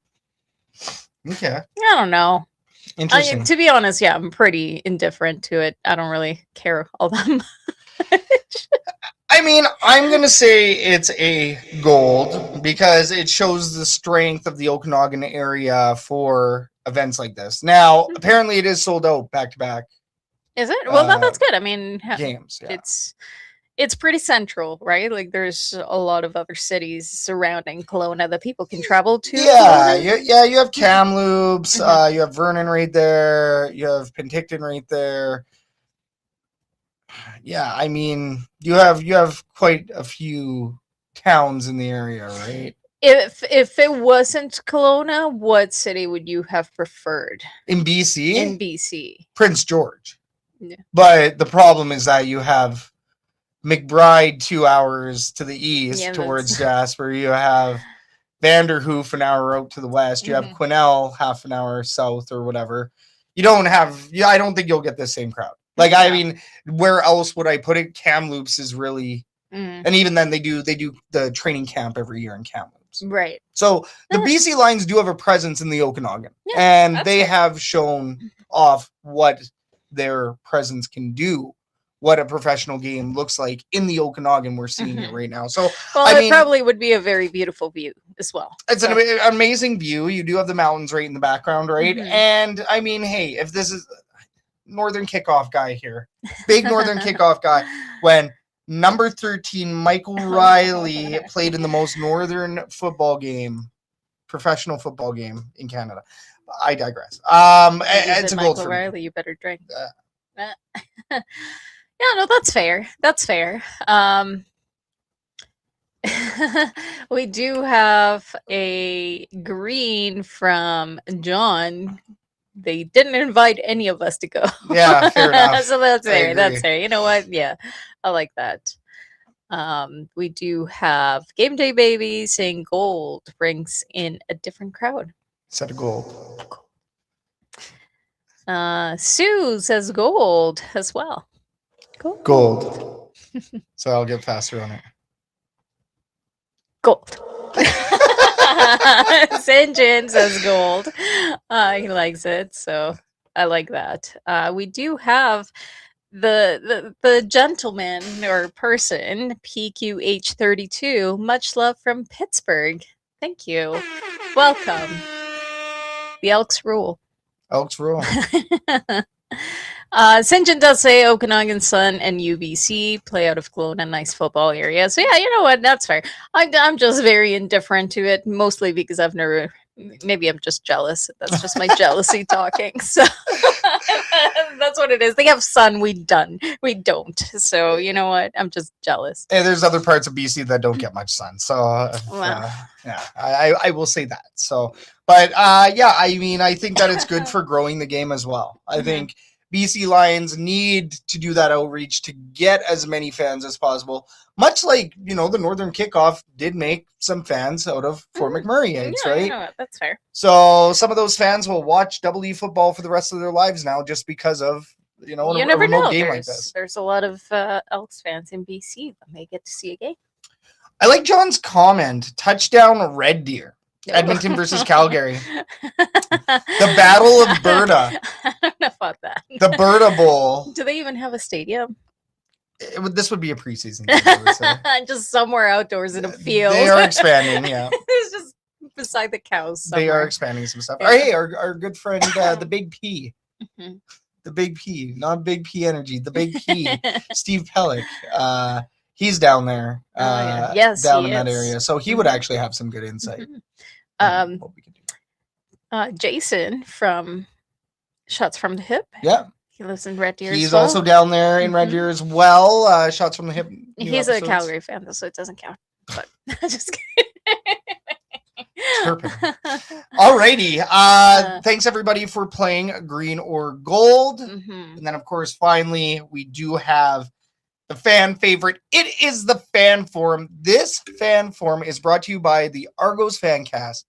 S1: Okay.
S2: I don't know.
S1: Interesting.
S2: To be honest, yeah, I'm pretty indifferent to it. I don't really care all that much.
S1: I mean, I'm going to say it's a gold because it shows the strength of the Okanagan area for events like this. Now, apparently it is sold out back-to-back.
S2: Is it? Well, that's good. I mean,
S1: games. Yeah.
S2: It's pretty central, right? Like, there's a lot of other cities surrounding Kelowna that people can travel to.
S1: Yeah, you have Kamloops, you have Vernon right there, you have Penticton right there. Yeah, I mean, you have quite a few towns in the area, right?
S2: If it wasn't Kelowna, what city would you have preferred?
S1: In BC?
S2: In BC.
S1: Prince George.
S2: Yeah.
S1: But the problem is that you have McBride 2 hours to the east towards Jasper. You have Vanderhoof an hour out to the west. You have Quesnel half an hour south or whatever. You don't have. Yeah, I don't think you'll get the same crowd. Like I mean, where else would I put it? Kamloops is really, and even then they do the training camp every year in Kamloops.
S2: Right.
S1: So the BC Lions do have a presence in the Okanagan, and they have shown off what their presence can do. What a professional game looks like in the Okanagan. We're seeing it right now. So,
S2: it probably would be a very beautiful view as well.
S1: It's an amazing view. You do have the mountains right in the background, right? And I mean, hey, if this is Northern Kickoff guy here, big Northern Kickoff guy, when number 13, Michael Riley played in the most Northern professional football game in Canada. I digress. It's a gold for
S2: Riley, you better drink. Yeah, no, that's fair. That's fair. We do have a green from John. They didn't invite any of us to go.
S1: Yeah, fair enough.
S2: So that's fair. That's fair. You know what? Yeah, I like that. We do have Game Day Baby saying gold brings in a different crowd.
S1: Set of gold.
S2: Sue says gold as well.
S1: Gold. So I'll get faster on it.
S2: Gold. St. John says gold. He likes it, so I like that. We do have the gentleman or person PQH32. Much love from Pittsburgh. Thank you. Welcome. The Elks rule.
S1: Elks rule.
S2: St. John does say Okanagan Sun and UBC play out of Kelowna, a nice football area. So yeah, you know what? That's fair. I'm just very indifferent to it, mostly because I've never. Maybe I'm just jealous. That's just my jealousy talking. So that's what it is. They have sun. We don't. So you know what? I'm just jealous.
S1: And there's other parts of BC that don't get much sun. So yeah, I will say that. So, but yeah, I mean, I think that it's good for growing the game as well. I think BC Lions need to do that outreach to get as many fans as possible. Much like, the Northern Kickoff did make some fans out of Fort McMurray Eggs, right?
S2: You know what? That's fair.
S1: So some of those fans will watch WE football for the rest of their lives now just because of, a remote game like this.
S2: There's a lot of Elks fans in BC that may get to see a game.
S1: I like John's comment, touchdown Red Deer. Edmonton versus Calgary. The Battle of Berta.
S2: I don't know about that.
S1: The Berta Bowl.
S2: Do they even have a stadium?
S1: This would be a preseason game, I would say.
S2: Just somewhere outdoors in a field.
S1: They are expanding, yeah.
S2: It's just beside the cows somewhere.
S1: They are expanding some stuff. Yeah. Hey, our good friend, the Big P. The Big P. Not Big P Energy. The Big P. Steve Pellick. He's down there.
S2: Yes,
S1: down in that area. So he would actually have some good insight. What we can do.
S2: Jason from Shots from the Hip.
S1: Yeah.
S2: He lives in Red Deer.
S1: He's also down there in Red Deer as well. Shots from the Hip.
S2: He's a Calgary fan, though, so it doesn't count. But just kidding.
S1: Chirping. Alrighty. Thanks everybody for playing Green or Gold. And then, of course, finally, we do have the fan favorite. It is the Fan Forum. This Fan Forum is brought to you by the Argos Fancast.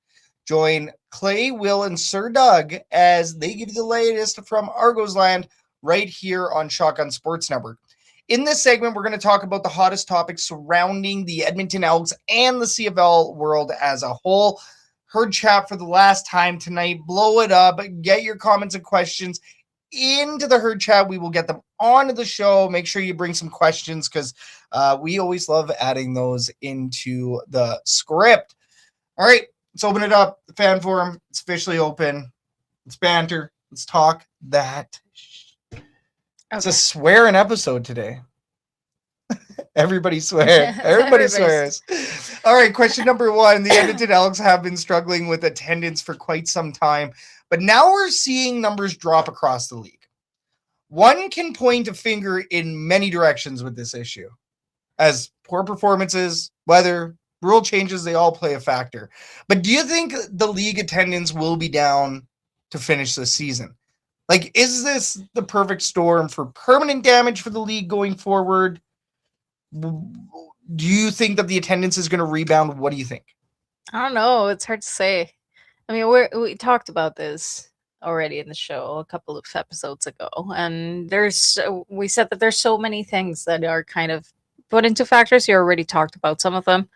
S1: Join Clay, Will, and Sir Doug as they give you the latest from Argos Land right here on Shotgun Sports Network. In this segment, we're going to talk about the hottest topics surrounding the Edmonton Elks and the CFL world as a whole. Herd chat for the last time tonight. Blow it up. Get your comments and questions into the herd chat. We will get them onto the show. Make sure you bring some questions because we always love adding those into the script. All right, let's open it up. The Fan Forum, it's officially open. Let's banter. Let's talk that. It's a swearing episode today. Everybody swears. Everybody swears. All right, question number one. The Edmonton Elks have been struggling with attendance for quite some time, but now we're seeing numbers drop across the league. One can point a finger in many directions with this issue, as poor performances, weather, rule changes, they all play a factor. But do you think the league attendance will be down to finish this season? Like, is this the perfect storm for permanent damage for the league going forward? Do you think that the attendance is going to rebound? What do you think?
S2: I don't know. It's hard to say. I mean, we talked about this already in the show a couple of episodes ago, and we said that there's so many things that are kind of put into factors. You already talked about some of them: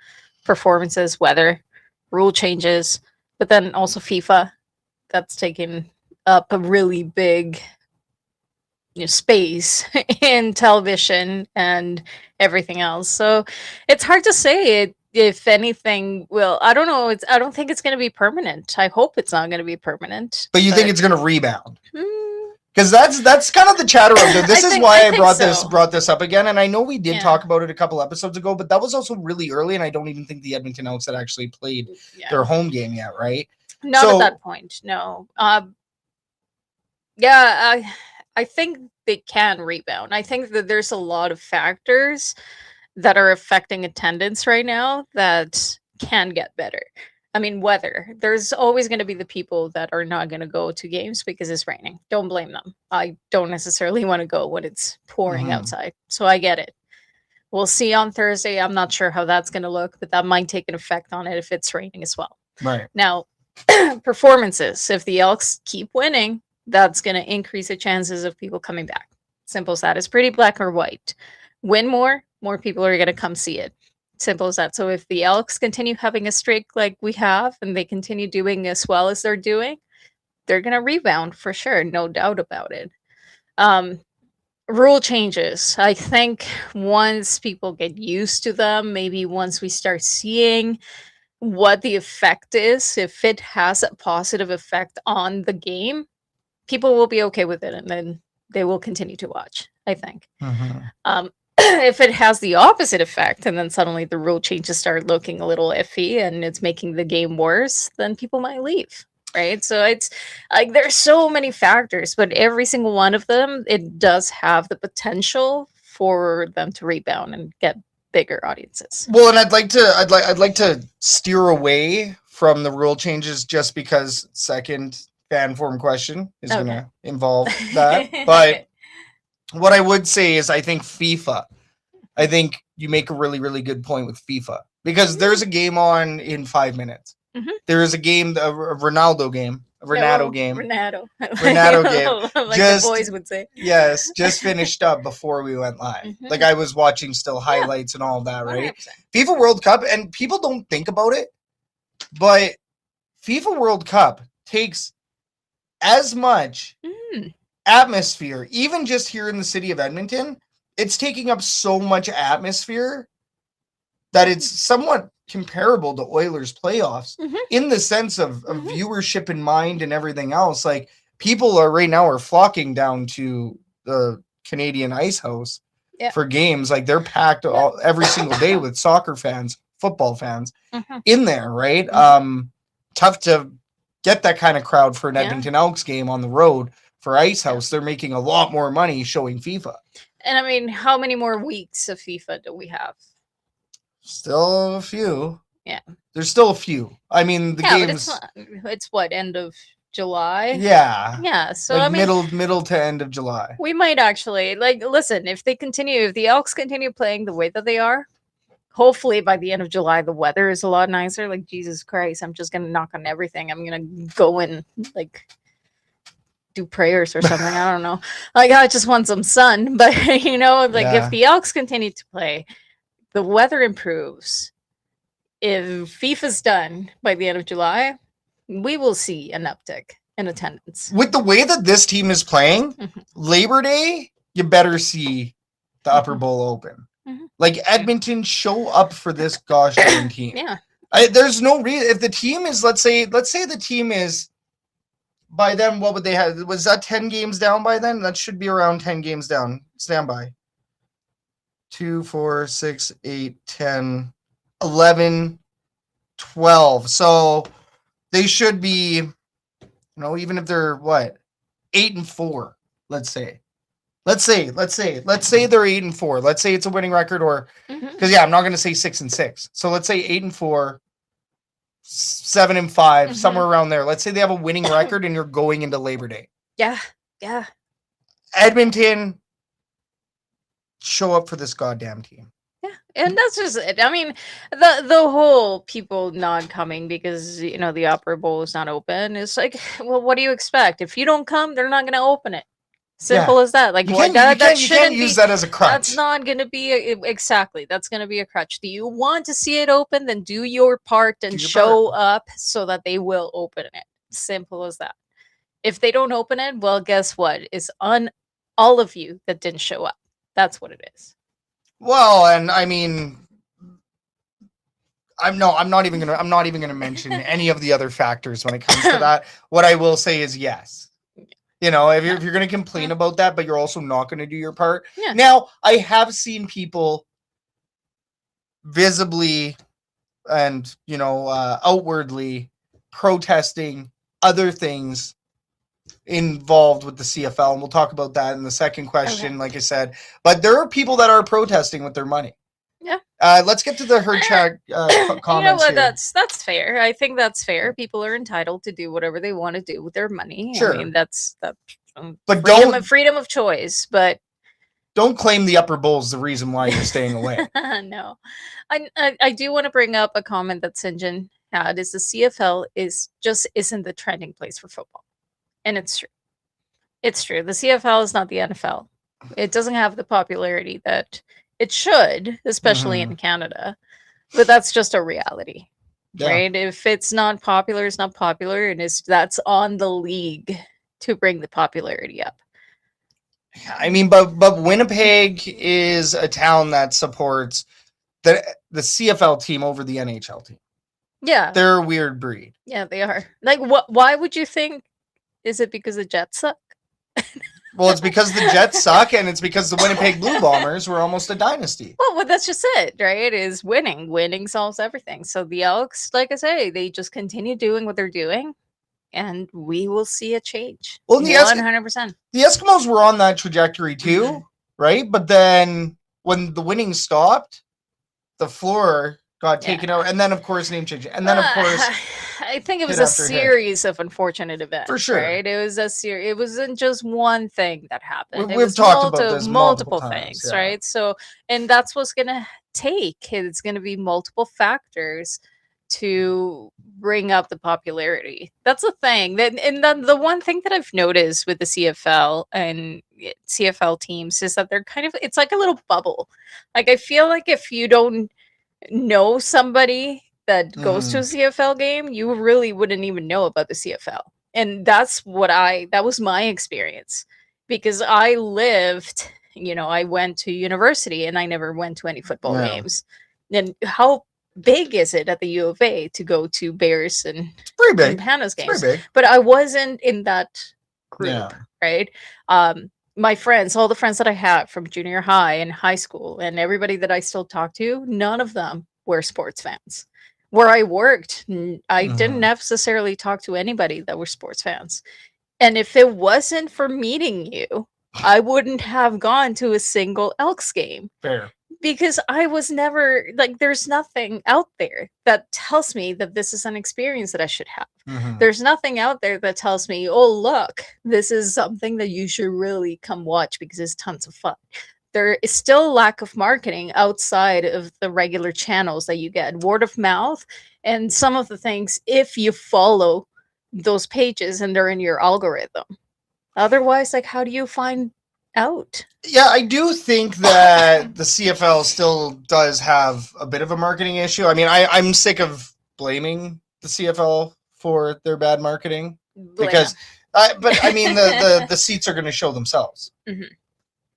S2: performances, weather, rule changes, but then also FIFA. That's taken up a really big space in television and everything else. So it's hard to say if anything will. I don't know. I don't think it's going to be permanent. I hope it's not going to be permanent.
S1: But you think it's going to rebound? Because that's kind of the chatter of it. This is why I brought this up again. And I know we did talk about it a couple episodes ago, but that was also really early, and I don't even think the Edmonton Elks had actually played their home game yet, right?
S2: Not at that point, no. I think they can rebound. I think that there's a lot of factors that are affecting attendance right now that can get better. I mean, weather. There's always going to be the people that are not going to go to games because it's raining. Don't blame them. I don't necessarily want to go when it's pouring outside. So I get it. We'll see on Thursday. I'm not sure how that's going to look, but that might take an effect on it if it's raining as well.
S1: Right.
S2: Now, performances. If the Elks keep winning, that's going to increase the chances of people coming back. Simple as that. It's pretty black or white. Win more people are going to come see it. Simple as that. So if the Elks continue having a streak like we have, and they continue doing as well as they're doing, they're going to rebound for sure. No doubt about it. Rule changes. I think once people get used to them, maybe once we start seeing what the effect is, if it has a positive effect on the game, people will be okay with it, and then they will continue to watch, I think. If it has the opposite effect, and then suddenly the rule changes start looking a little iffy and it's making the game worse, then people might leave. Right. So it's like there's so many factors, but every single one of them, it does have the potential for them to rebound and get bigger audiences.
S1: Well, and I'd like to steer away from the rule changes just because second fan form question is going to involve that. But what I would say is I think you make a really, really good point with FIFA, because there's a game on in 5 minutes. There is a game, a Ronaldo game. Ronaldo game.
S2: Like
S1: Just,
S2: the boys would say.
S1: Yes, just finished up before we went live. Like I was watching still highlights and all that, right? 100%. FIFA World Cup, and people don't think about it, but FIFA World Cup takes as much atmosphere, even just here in the city of Edmonton. It's taking up so much atmosphere that it's somewhat comparable to Oilers playoffs in the sense of viewership in mind and everything else. Like people are flocking down to the Canadian Ice House for games. Like they're packed every single day with soccer fans, football fans in there, right? Tough to get that kind of crowd for an Edmonton Elks game on the road for Ice House. They're making a lot more money showing FIFA.
S2: And I mean, how many more weeks of FIFA do we have?
S1: Still a few.
S2: Yeah.
S1: There's still a few. I mean, the games.
S2: It's what, end of July?
S1: Yeah.
S2: Yeah. So
S1: like
S2: I mean,
S1: middle to end of July.
S2: We might actually listen, if the Elks continue playing the way that they are, hopefully by the end of July the weather is a lot nicer. Like Jesus Christ, I'm just gonna knock on everything. I'm gonna go and do prayers or something. I don't know. I just want some sun. But if the Elks continue to play, the weather improves. If FIFA's done by the end of July, we will see an uptick in attendance.
S1: With the way that this team is playing, Labor Day, you better see the Upper Bowl open. Like Edmonton, show up for this gosh darn team.
S2: Yeah.
S1: There's no reason. If the team is, let's say the team is, by then, what would they have? Was that 10 games down by then? That should be around 10 games down. Stand by. 2, 4, 6, 8, 10, 11, 12. So they should be, even if they're 8-4, let's say they're 8-4. Let's say it's a winning record, or because I'm not going to say 6-6. So let's say 8-4, 7-5, somewhere around there. Let's say they have a winning record and you're going into Labor Day.
S2: Yeah.
S1: Edmonton, show up for this goddamn team.
S2: Yeah, and that's just it. I mean, the whole people not coming because the Upper Bowl is not open is like, well, what do you expect? If you don't come, they're not going to open it. Simple as that. Like,
S1: you can't use that as a crutch.
S2: That's not going to be exactly. That's going to be a crutch. Do you want to see it open? Then do your part and show up so that they will open it. Simple as that. If they don't open it, well, guess what? It's on all of you that didn't show up. That's what it is.
S1: Well, and I mean, I'm not even gonna mention any of the other factors when it comes to that. What I will say is yes. If you're going to complain about that, but you're also not going to do your part. Yeah. Now, I have seen people visibly and, outwardly protesting other things involved with the CFL. And we'll talk about that in the second question, like I said. But there are people that are protesting with their money.
S2: Yeah.
S1: Let's get to the herd chat comments.
S2: Here. That's fair. I think that's fair. People are entitled to do whatever they want to do with their money.
S1: Sure.
S2: I mean, that's
S1: but
S2: freedom of choice. But
S1: don't claim the Upper Bowl is the reason why you're staying away.
S2: No, I do want to bring up a comment that Sinjin had. Is the CFL isn't the trending place for football, and it's true. It's true. The CFL is not the NFL. It doesn't have the popularity that it should, especially in Canada. But that's just a reality,
S1: Yeah.
S2: right? If it's not popular, it's not popular, and that's on the league to bring the popularity up.
S1: I mean, but Winnipeg is a town that supports the CFL team over the NHL team.
S2: Yeah.
S1: They're a weird breed.
S2: Yeah, they are. Like, why would you think? Is it because the Jets suck?
S1: Well, it's because the Jets suck, and it's because the Winnipeg Blue Bombers were almost a dynasty.
S2: Well, that's just it, right? Is winning. Winning solves everything. So the Elks, like I say, they just continue doing what they're doing, and we will see a change.
S1: Well,
S2: 100%.
S1: The Eskimos were on that trajectory too, right? But then when the winning stopped, the floor got taken out, and then of course name change, and then of course
S2: I think it was a series of unfortunate events.
S1: For sure,
S2: right? It was a series. It wasn't just one thing that happened.
S1: We've talked about this multiple
S2: things,
S1: times,
S2: right? So, and that's what's gonna take. It's gonna be multiple factors to bring up the popularity. That's the thing. And then the one thing that I've noticed with the CFL and CFL teams is that they're kind of, it's like a little bubble. Like, I feel like if you don't know somebody that goes to a CFL game, you really wouldn't even know about the CFL. And that was my experience, because I lived, I went to university and I never went to any football games. And how big is it at the U of A to go to Bears and Panthers games? But I wasn't in that group, right? My friends, all the friends that I had from junior high and high school, and everybody that I still talk to, none of them were sports fans. Where I worked, I didn't necessarily talk to anybody that were sports fans. And if it wasn't for meeting you, I wouldn't have gone to a single Elks game.
S1: Fair.
S2: Because I was never, like, there's nothing out there that tells me that this is an experience that I should have. There's nothing out there that tells me, oh, look, this is something that you should really come watch because it's tons of fun. There is still a lack of marketing outside of the regular channels that you get, word of mouth, and some of the things, if you follow those pages and they're in your algorithm. Otherwise, like, how do you find out?
S1: Yeah, I do think that the CFL still does have a bit of a marketing issue. I mean, I'm sick of blaming the CFL for their bad marketing because, but I mean, the seats are going to show themselves.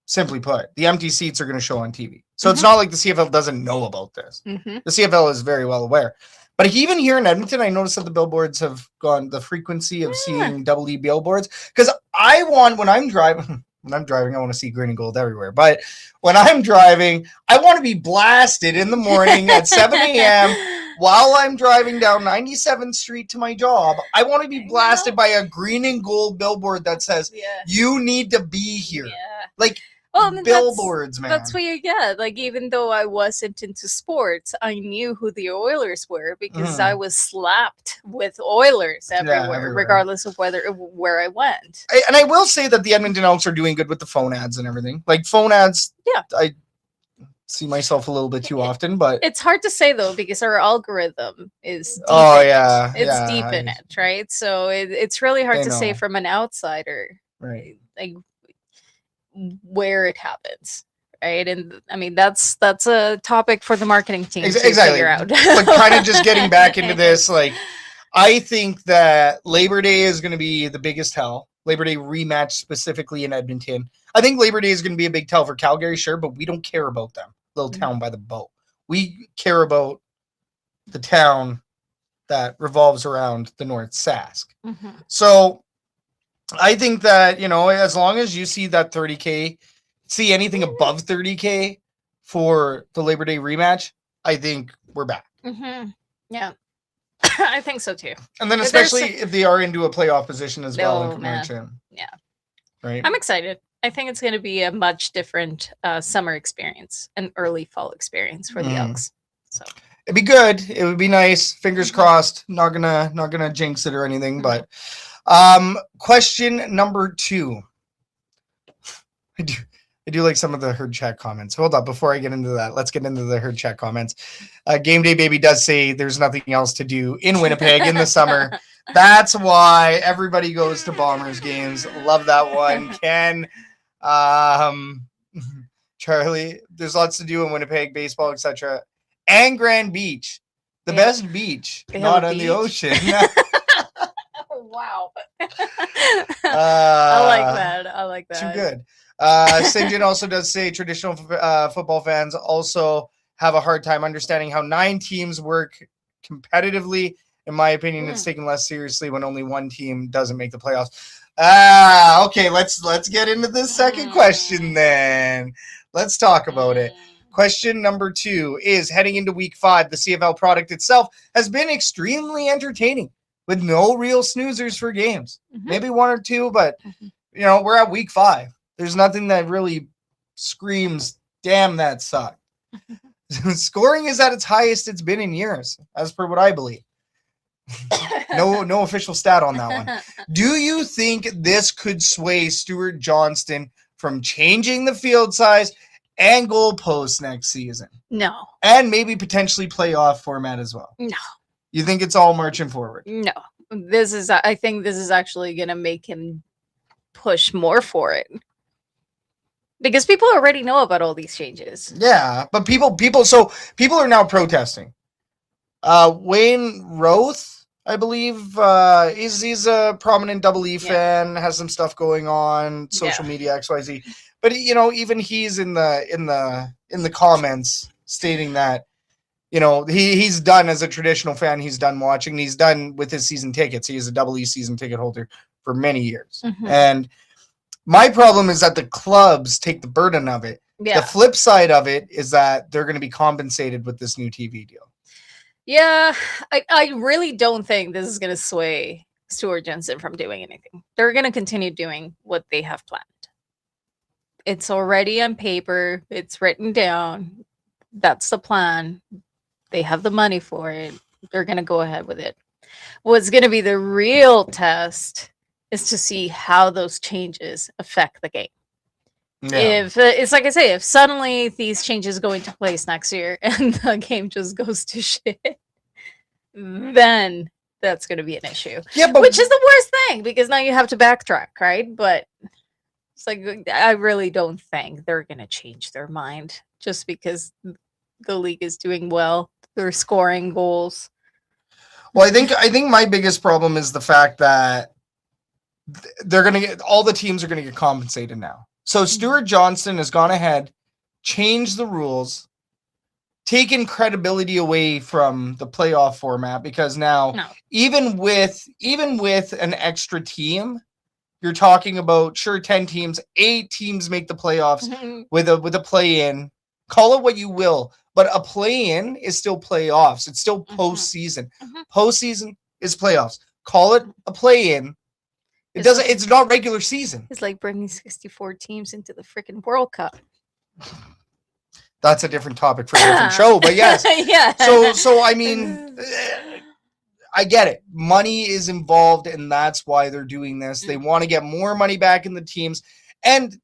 S1: Simply put, the empty seats are going to show on TV. So it's not like the CFL doesn't know about this. The CFL is very well aware. But even here in Edmonton, I noticed that the billboards have gone, the frequency of seeing double E billboards. Because when I'm driving, I want to see green and gold everywhere. But when I'm driving, I want to be blasted in the morning at 7 a.m. while I'm driving down 97th Street to my job. I want to be blasted by a green and gold billboard that says, you need to be here. Like, billboards, man.
S2: That's what you get. Like, even though I wasn't into sports, I knew who the Oilers were because I was slapped with Oilers everywhere, regardless of where I went.
S1: And I will say that the Edmonton Elks are doing good with the phone ads and everything. Like, phone ads, I see myself a little bit too often, but
S2: it's hard to say though because our algorithm is deep it's deep in it, right? So it's really hard to say from an outsider,
S1: right?
S2: Like, where it happens, right? And I mean that's a topic for the marketing team to figure out.
S1: But kind of just getting back into this, like, I think that Labor Day is going to be the biggest tell. Labor Day rematch specifically in Edmonton. I think Labor Day is going to be a big tell for Calgary, sure, but we don't care about them. Little town by the boat. We care about the town that revolves around the North Sask. So I think that, as long as you see that 30K, see anything above 30K for the Labor Day rematch, I think we're back.
S2: Yeah, I think so too.
S1: And then especially if they are into a playoff position as well in convention.
S2: Yeah.
S1: Right.
S2: I'm excited. I think it's going to be a much different summer experience, an early fall experience for the Elks. So
S1: it'd be good. It would be nice. Fingers crossed. Not gonna jinx it or anything, but question number 2. I do like some of the herd chat comments. Hold up, before I get into that, let's get into the herd chat comments. Game Day Baby does say there's nothing else to do in Winnipeg in the summer. That's why everybody goes to Bombers games. Love that one. Ken, Charlie, there's lots to do in Winnipeg, baseball, etc. and Grand Beach. The
S2: Yeah.
S1: best beach,
S2: They have
S1: not
S2: a
S1: on the
S2: beach?
S1: ocean.
S2: Wow. I
S1: Uh,
S2: like that. I like that.
S1: Too good. St. John also does say traditional football fans also have a hard time understanding how 9 teams work competitively. In my opinion, it's taken less seriously when only one team doesn't make the playoffs. Okay, let's get into the second question then. Let's talk about it. Question number 2 is, heading into week 5, the CFL product itself has been extremely entertaining with no real snoozers for games. Maybe 1 or 2, but we're at week 5. There's nothing that really screams, damn, that sucked. Scoring is at its highest it's been in years, as per what I believe. No official stat on that one. Do you think this could sway Stuart Johnston from changing the field size and goalposts next season?
S2: No.
S1: And maybe potentially playoff format as well?
S2: No.
S1: You think it's all marching forward?
S2: No. I think this is actually going to make him push more for it. Because people already know about all these changes.
S1: Yeah, but people are now protesting. Wayne Roth, I believe, he's a prominent Double E fan, has some stuff going on, social media, XYZ. But even he's in the comments stating that he's done as a traditional fan. He's done watching. He's done with his season tickets. He is a Double E season ticket holder for many years. And my problem is that the clubs take the burden of it. The flip side of it is that they're going to be compensated with this new TV deal.
S2: Yeah, I really don't think this is going to sway Stuart Johnston from doing anything. They're going to continue doing what they have planned. It's already on paper. It's written down. That's the plan. They have the money for it. They're going to go ahead with it. What's going to be the real test is to see how those changes affect the game. Yeah. If it's like I say, if suddenly these changes go into place next year and the game just goes to shit, then that's going to be an issue. Yeah, which is the worst thing because now you have to backtrack, right? But it's like I really don't think they're going to change their mind just because the league is doing well. They're scoring goals.
S1: Well, I think my biggest problem is the fact that they're going to get all the teams are going to get compensated now. So Stuart Johnston has gone ahead, changed the rules, taken credibility away from the playoff format because now even with an extra team, you're talking about 10 teams, 8 teams make the playoffs with a play-in. Call it what you will, but a play-in is still playoffs. It's still postseason. Postseason is playoffs. Call it a play-in. It's not regular season.
S2: It's like bringing 64 teams into the freaking World Cup.
S1: That's a different topic for a different show, but yes.
S2: Yeah.
S1: So I mean, I get it. Money is involved, and that's why they're doing this. They want to get more money back in the teams, and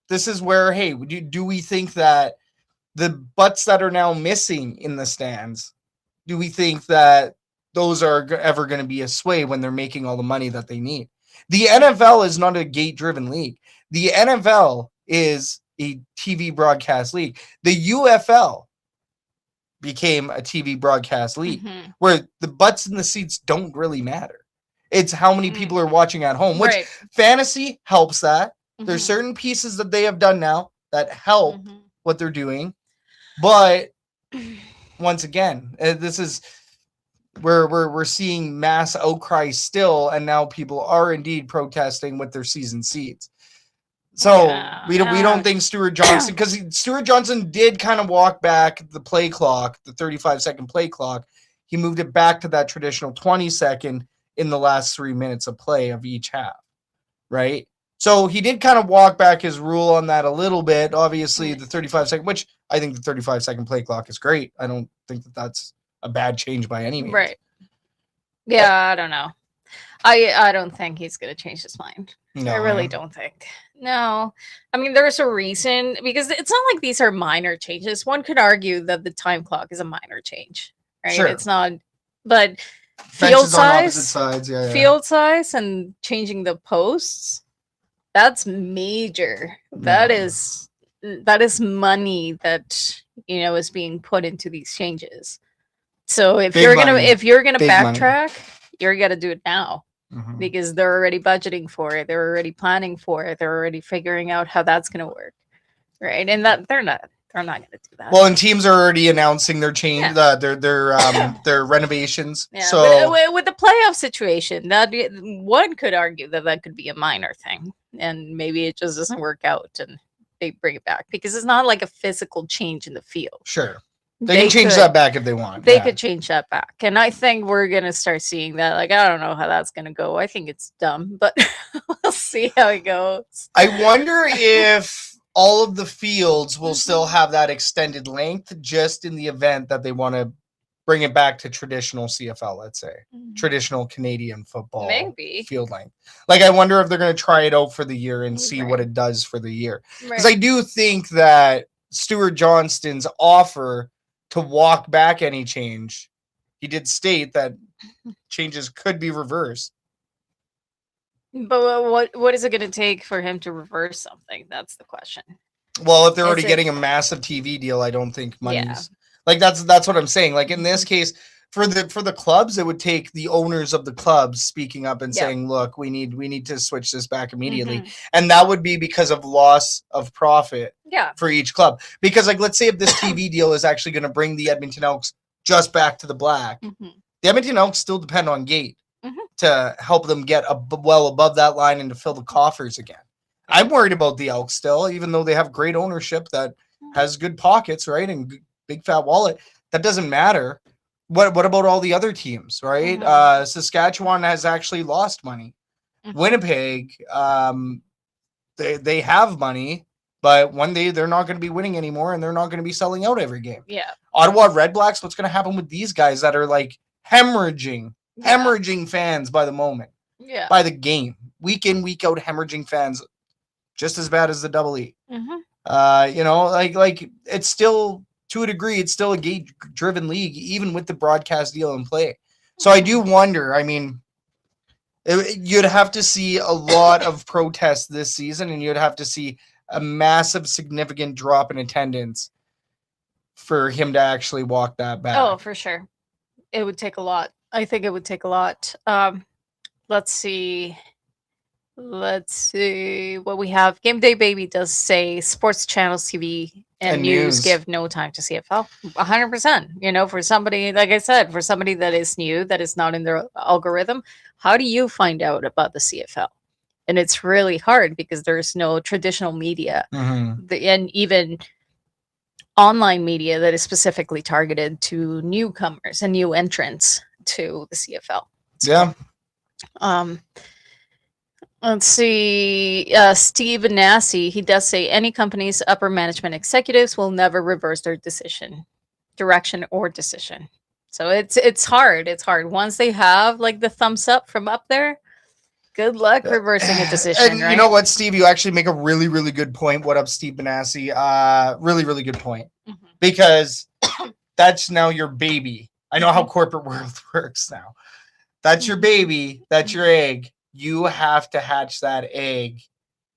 S1: this is where, hey, do we think that the butts that are now missing in the stands, do we think that those are ever going to be a sway when they're making all the money that they need? The NFL is not a gate-driven league. The NFL is a TV broadcast league. The UFL became a TV broadcast league where the butts in the seats don't really matter. It's how many people are watching at home, which fantasy helps that. There's certain pieces that they have done now that help what they're doing. But once again, this is where we're seeing mass outcry still, and now people are indeed protesting with their season seats. So we don't think Stuart Johnston, because Stuart Johnston did kind of walk back the play clock, the 35-second play clock. He moved it back to that traditional 20-second in the last 3 minutes of play of each half, right? So he did kind of walk back his rule on that a little bit. Obviously, the 35-second, which I think the 35-second play clock is great. I don't think that that's a bad change by any means.
S2: Right. Yeah, I don't know. I don't think he's going to change his mind. No. I really don't think. No. I mean, there's a reason, because it's not like these are minor changes. One could argue that the time clock is a minor change, right? Sure. It's not, but field size and changing the posts, that's major. That is money that is being put into these changes. So if
S1: Big
S2: you're
S1: money.
S2: gonna
S1: Big money.
S2: backtrack, you're gonna do it now.
S1: Mhm.
S2: Because they're already budgeting for it, they're already planning for it, they're already figuring out how that's going to work, right? And that they're not going to do that.
S1: Well, and teams are already announcing their change,
S2: Yeah.
S1: their renovations.
S2: Yeah,
S1: So
S2: with the playoff situation, that one could argue that could be a minor thing, and maybe it just doesn't work out, and they bring it back because it's not like a physical change in the field.
S1: sure, they can change that back if they want.
S2: They
S1: Yeah.
S2: could change that back, and I think we're gonna start seeing that. Like, I don't know how that's gonna go. I think it's dumb, but we'll see how it goes.
S1: I wonder if all of the fields will still have that extended length, just in the event that they want to bring it back to traditional CFL, let's say traditional Canadian football
S2: Maybe.
S1: field length. Like, I wonder if they're going to try it out for the year and see what
S2: Right.
S1: it does for the year. Because
S2: Right.
S1: I do think that Stuart Johnston's offer to walk back any change, he did state that changes could be reversed.
S2: But what is it going to take for him to reverse something? That's the question.
S1: Well, if they're already
S2: Is it-
S1: getting a massive TV deal, I don't think money's
S2: Yeah.
S1: like that's what I'm saying. Like, in this case, for the clubs, it would take the owners of the clubs speaking up and
S2: Yeah.
S1: saying, "Look, we need to switch this back immediately,"
S2: Mhm.
S1: and that would be because of loss of profit
S2: Yeah.
S1: for each club. Because, like, let's say if this TV deal is actually going to bring the Edmonton Elks just back to the black,
S2: Mhm.
S1: the Edmonton Elks still depend on Gate
S2: Mhm.
S1: to help them get well above that line and to fill the coffers again. I'm worried about the Elks still, even though they have great ownership that has good pockets, right, and big fat wallet. That doesn't matter. What about all the other teams, right?
S2: Mhm.
S1: Saskatchewan has actually lost money.
S2: Mhm.
S1: Winnipeg, they have money, but one day they're not going to be winning anymore, and they're not going to be selling out every game.
S2: Yeah.
S1: Ottawa Red Blacks, what's going to happen with these guys that are like hemorrhaging fans by the moment,
S2: Yeah.
S1: by the game, week in, week out, hemorrhaging fans, just as bad as the Double E.
S2: Mhm.
S1: Like it's still, to a degree, it's still a gate-driven league, even with the broadcast deal in play. So I do wonder. I mean, you'd have to see a lot of protests this season, and you'd have to see a massive, significant drop in attendance for him to actually walk that back.
S2: Oh, for sure. It would take a lot. I think it would take a lot. Let's see what we have. Game Day Baby does say sports channels, TV, and news give no time to CFL. 100%. For somebody, like I said, for somebody that is new, that is not in their algorithm, how do you find out about the CFL? And it's really hard because there's no traditional media,
S1: Mhm.
S2: and even online media that is specifically targeted to newcomers and new entrants to the CFL.
S1: Yeah.
S2: Let's see. Steve Nassi, he does say any company's upper management executives will never reverse their direction or decision. So it's hard. It's hard. Once they have like the thumbs up from up there, good luck reversing a decision.
S1: And
S2: right?
S1: you know what, Steve? You actually make a really, really good point. What up, Steve Benassi? Really, really good point.
S2: Mhm.
S1: Because that's now your baby. I know how corporate world works now. That's your baby. That's your egg. You have to hatch that egg,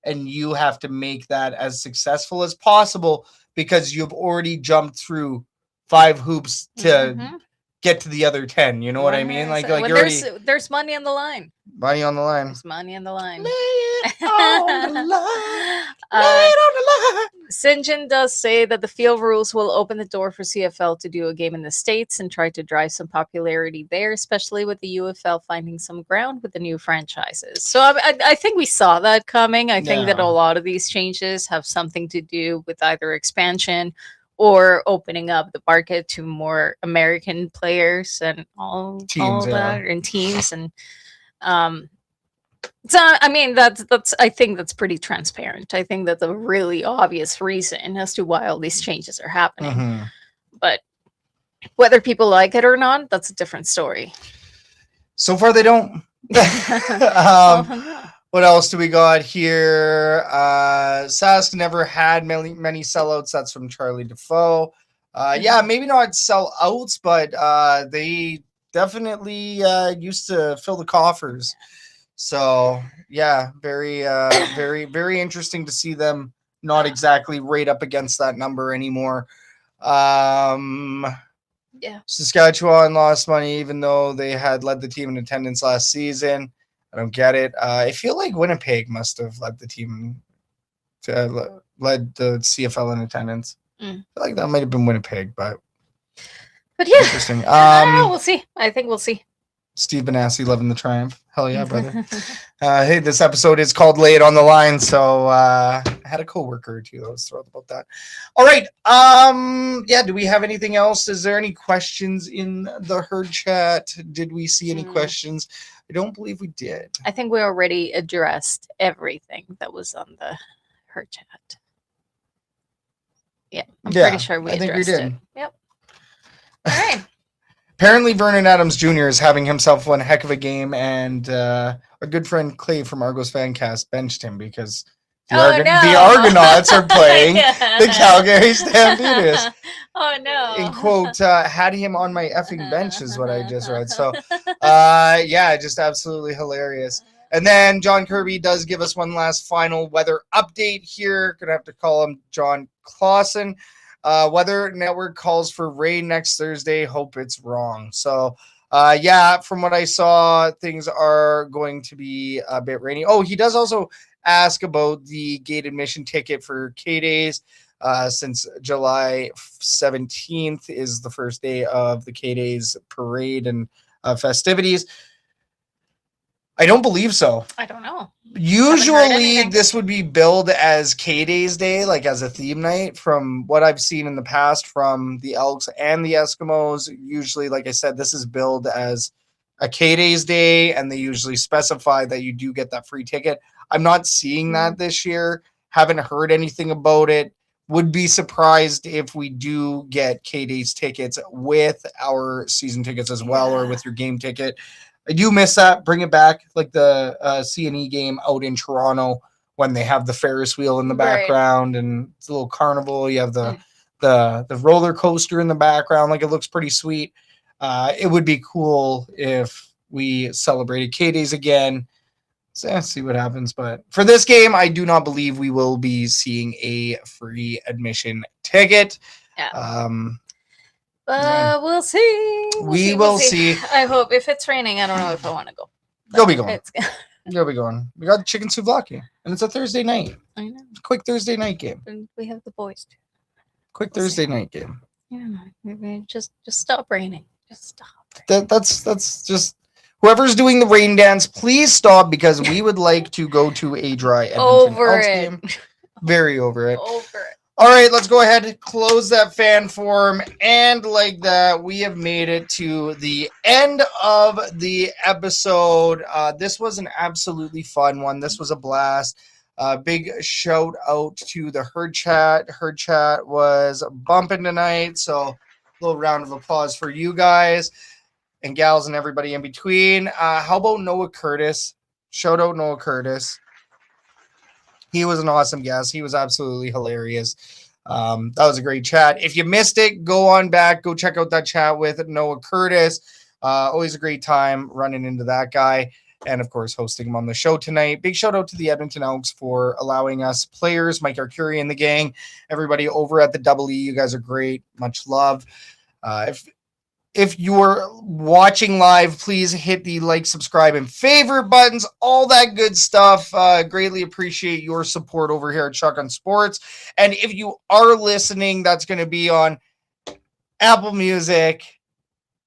S1: and you have to make that as successful as possible, because you've already jumped through 5 hoops to
S2: Mhm.
S1: get to the other 10. You know what I mean? Like
S2: when
S1: you're already
S2: there's money on the line.
S1: money on the line.
S2: There's money on the line.
S1: Lay it on the line. Lay it on the line.
S2: St. John does say that the field rules will open the door for CFL to do a game in the States and try to drive some popularity there, especially with the UFL finding some ground with the new franchises. So I think we saw that coming. I think that a
S1: Yeah.
S2: lot of these changes have something to do with either expansion or opening up the market to more American players and all
S1: Teams,
S2: that, and teams. And so I mean that's I think that's pretty transparent. I think that's a really obvious reason as to why all these changes are happening.
S1: Mhm.
S2: But whether people like it or not, that's a different story.
S1: So far, they don't. What else do we got here? Sask never had many sellouts. That's from Charlie Defoe. Yeah, maybe not sellouts, but they definitely used to fill the coffers. So yeah, very, very interesting to see them not exactly right up against that number anymore. Yeah. Saskatchewan lost money even though they had led the team in attendance last season. I don't get it. I feel like Winnipeg must have led the team led the CFL in attendance. I feel like that might have been Winnipeg, but
S2: yeah,
S1: interesting.
S2: We'll see. I think we'll see.
S1: Steve Benassi loving the triumph. Hell yeah, brother. Hey, this episode is called Lay It on the Line, so I had a coworker or two that was thrilled about that. All right. Yeah, do we have anything else? Is there any questions in the herd chat? Did we see any questions? I don't believe we did.
S2: I think we already addressed everything that was on the herd chat. Yeah, I'm pretty sure we addressed it. Yep. All right.
S1: Apparently, Vernon Adams Jr. is having himself one heck of a game, and our good friend Clay from Argos Fancast benched him because the Argonauts are playing the Calgary Stampeders.
S2: Oh, no.
S1: In quote, had him on my effing bench is what I just read. So, yeah, just absolutely hilarious. And then John Kirby does give us one last final weather update here. Gonna have to call him John Clausen. Weather Network calls for rain next Thursday. Hope it's wrong. So, yeah, from what I saw, things are going to be a bit rainy. Oh, he does also ask about the gate admission ticket for K-Days. Since July 17th is the first day of the K-Days parade and festivities. I don't believe so.
S2: I don't know.
S1: Usually this would be billed as K-Days Day, like as a theme night. From what I've seen in the past from the Elks and the Eskimos, usually, like I said, this is billed as a K-Days Day, and they usually specify that you do get that free ticket. I'm not seeing that this year. Haven't heard anything about it. Would be surprised if we do get K-Days tickets with our season tickets as well, or with your game ticket. I do miss that. Bring it back, like the C&E game out in Toronto when they have the Ferris wheel in the background and it's a little carnival. You have the roller coaster in the background. Like, it looks pretty sweet. It would be cool if we celebrated K-Days again. So let's see what happens. But for this game, I do not believe we will be seeing a free admission ticket.
S2: Yeah. We'll see.
S1: We will see.
S2: I hope. If it's raining, I don't know if I want to go.
S1: You'll be going. You'll be going. We got chicken souvlaki, and it's a Thursday night.
S2: I know.
S1: Quick Thursday night game.
S2: And we have the boys too.
S1: Quick Thursday night game.
S2: Yeah, just stop raining. Just stop.
S1: That's just whoever's doing the rain dance. Please stop, because we would like to go to a dry Edmonton Elks game. Very over it.
S2: Over it.
S1: All right, let's go ahead and close that fan forum. And like that, we have made it to the end of the episode. This was an absolutely fun one. This was a blast. Big shout out to the herd chat. Herd chat was bumping tonight. So a little round of applause for you guys and gals and everybody in between. How about Noah Curtis? Shout out Noah Curtis. He was an awesome guest. He was absolutely hilarious. That was a great chat. If you missed it, go on back. Go check out that chat with Noah Curtis. Always a great time running into that guy. And, of course, hosting him on the show tonight. Big shout out to the Edmonton Elks for allowing us players, Mike Arcuri and the gang, everybody over at the Double E. You guys are great. Much love. If you're watching live, please hit the like, subscribe, and favorite buttons, all that good stuff. Greatly appreciate your support over here at Chuck on Sports. And if you are listening, that's going to be on Apple Music,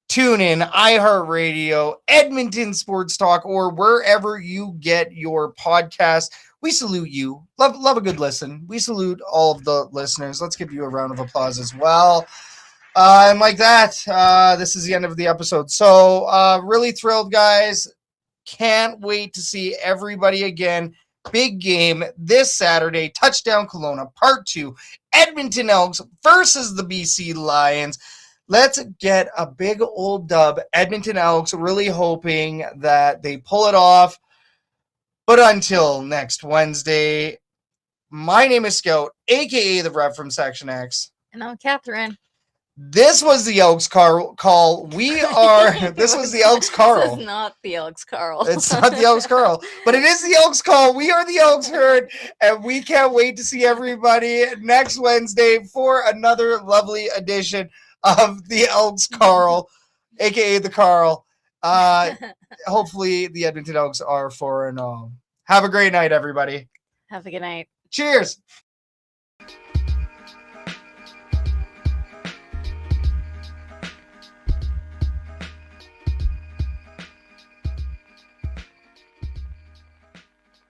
S1: TuneIn, iHeartRadio, Edmonton Sports Talk, or wherever you get your podcast. We salute you. Love a good listen. We salute all of the listeners. Let's give you a round of applause as well. And like that, this is the end of the episode. So really thrilled, guys. Can't wait to see everybody again. Big game this Saturday. Touchdown Kelowna, Part 2. Edmonton Elks versus the BC Lions. Let's get a big old dub. Edmonton Elks really hoping that they pull it off. But until next Wednesday, my name is Scout, a.k.a. the Rev from Section X.
S2: And I'm Catherine.
S1: This was the Elks Call. We are. This was the Elks Call.
S2: This is not the Elks Call.
S1: It's not the Elks Call, but it is the Elks Call. We are the Elks Herd, and we can't wait to see everybody next Wednesday for another lovely edition of the Elks Call, aka the Carl. Hopefully, the Edmonton Elks are 4-0. Have a great night, everybody.
S2: Have a good night.
S1: Cheers.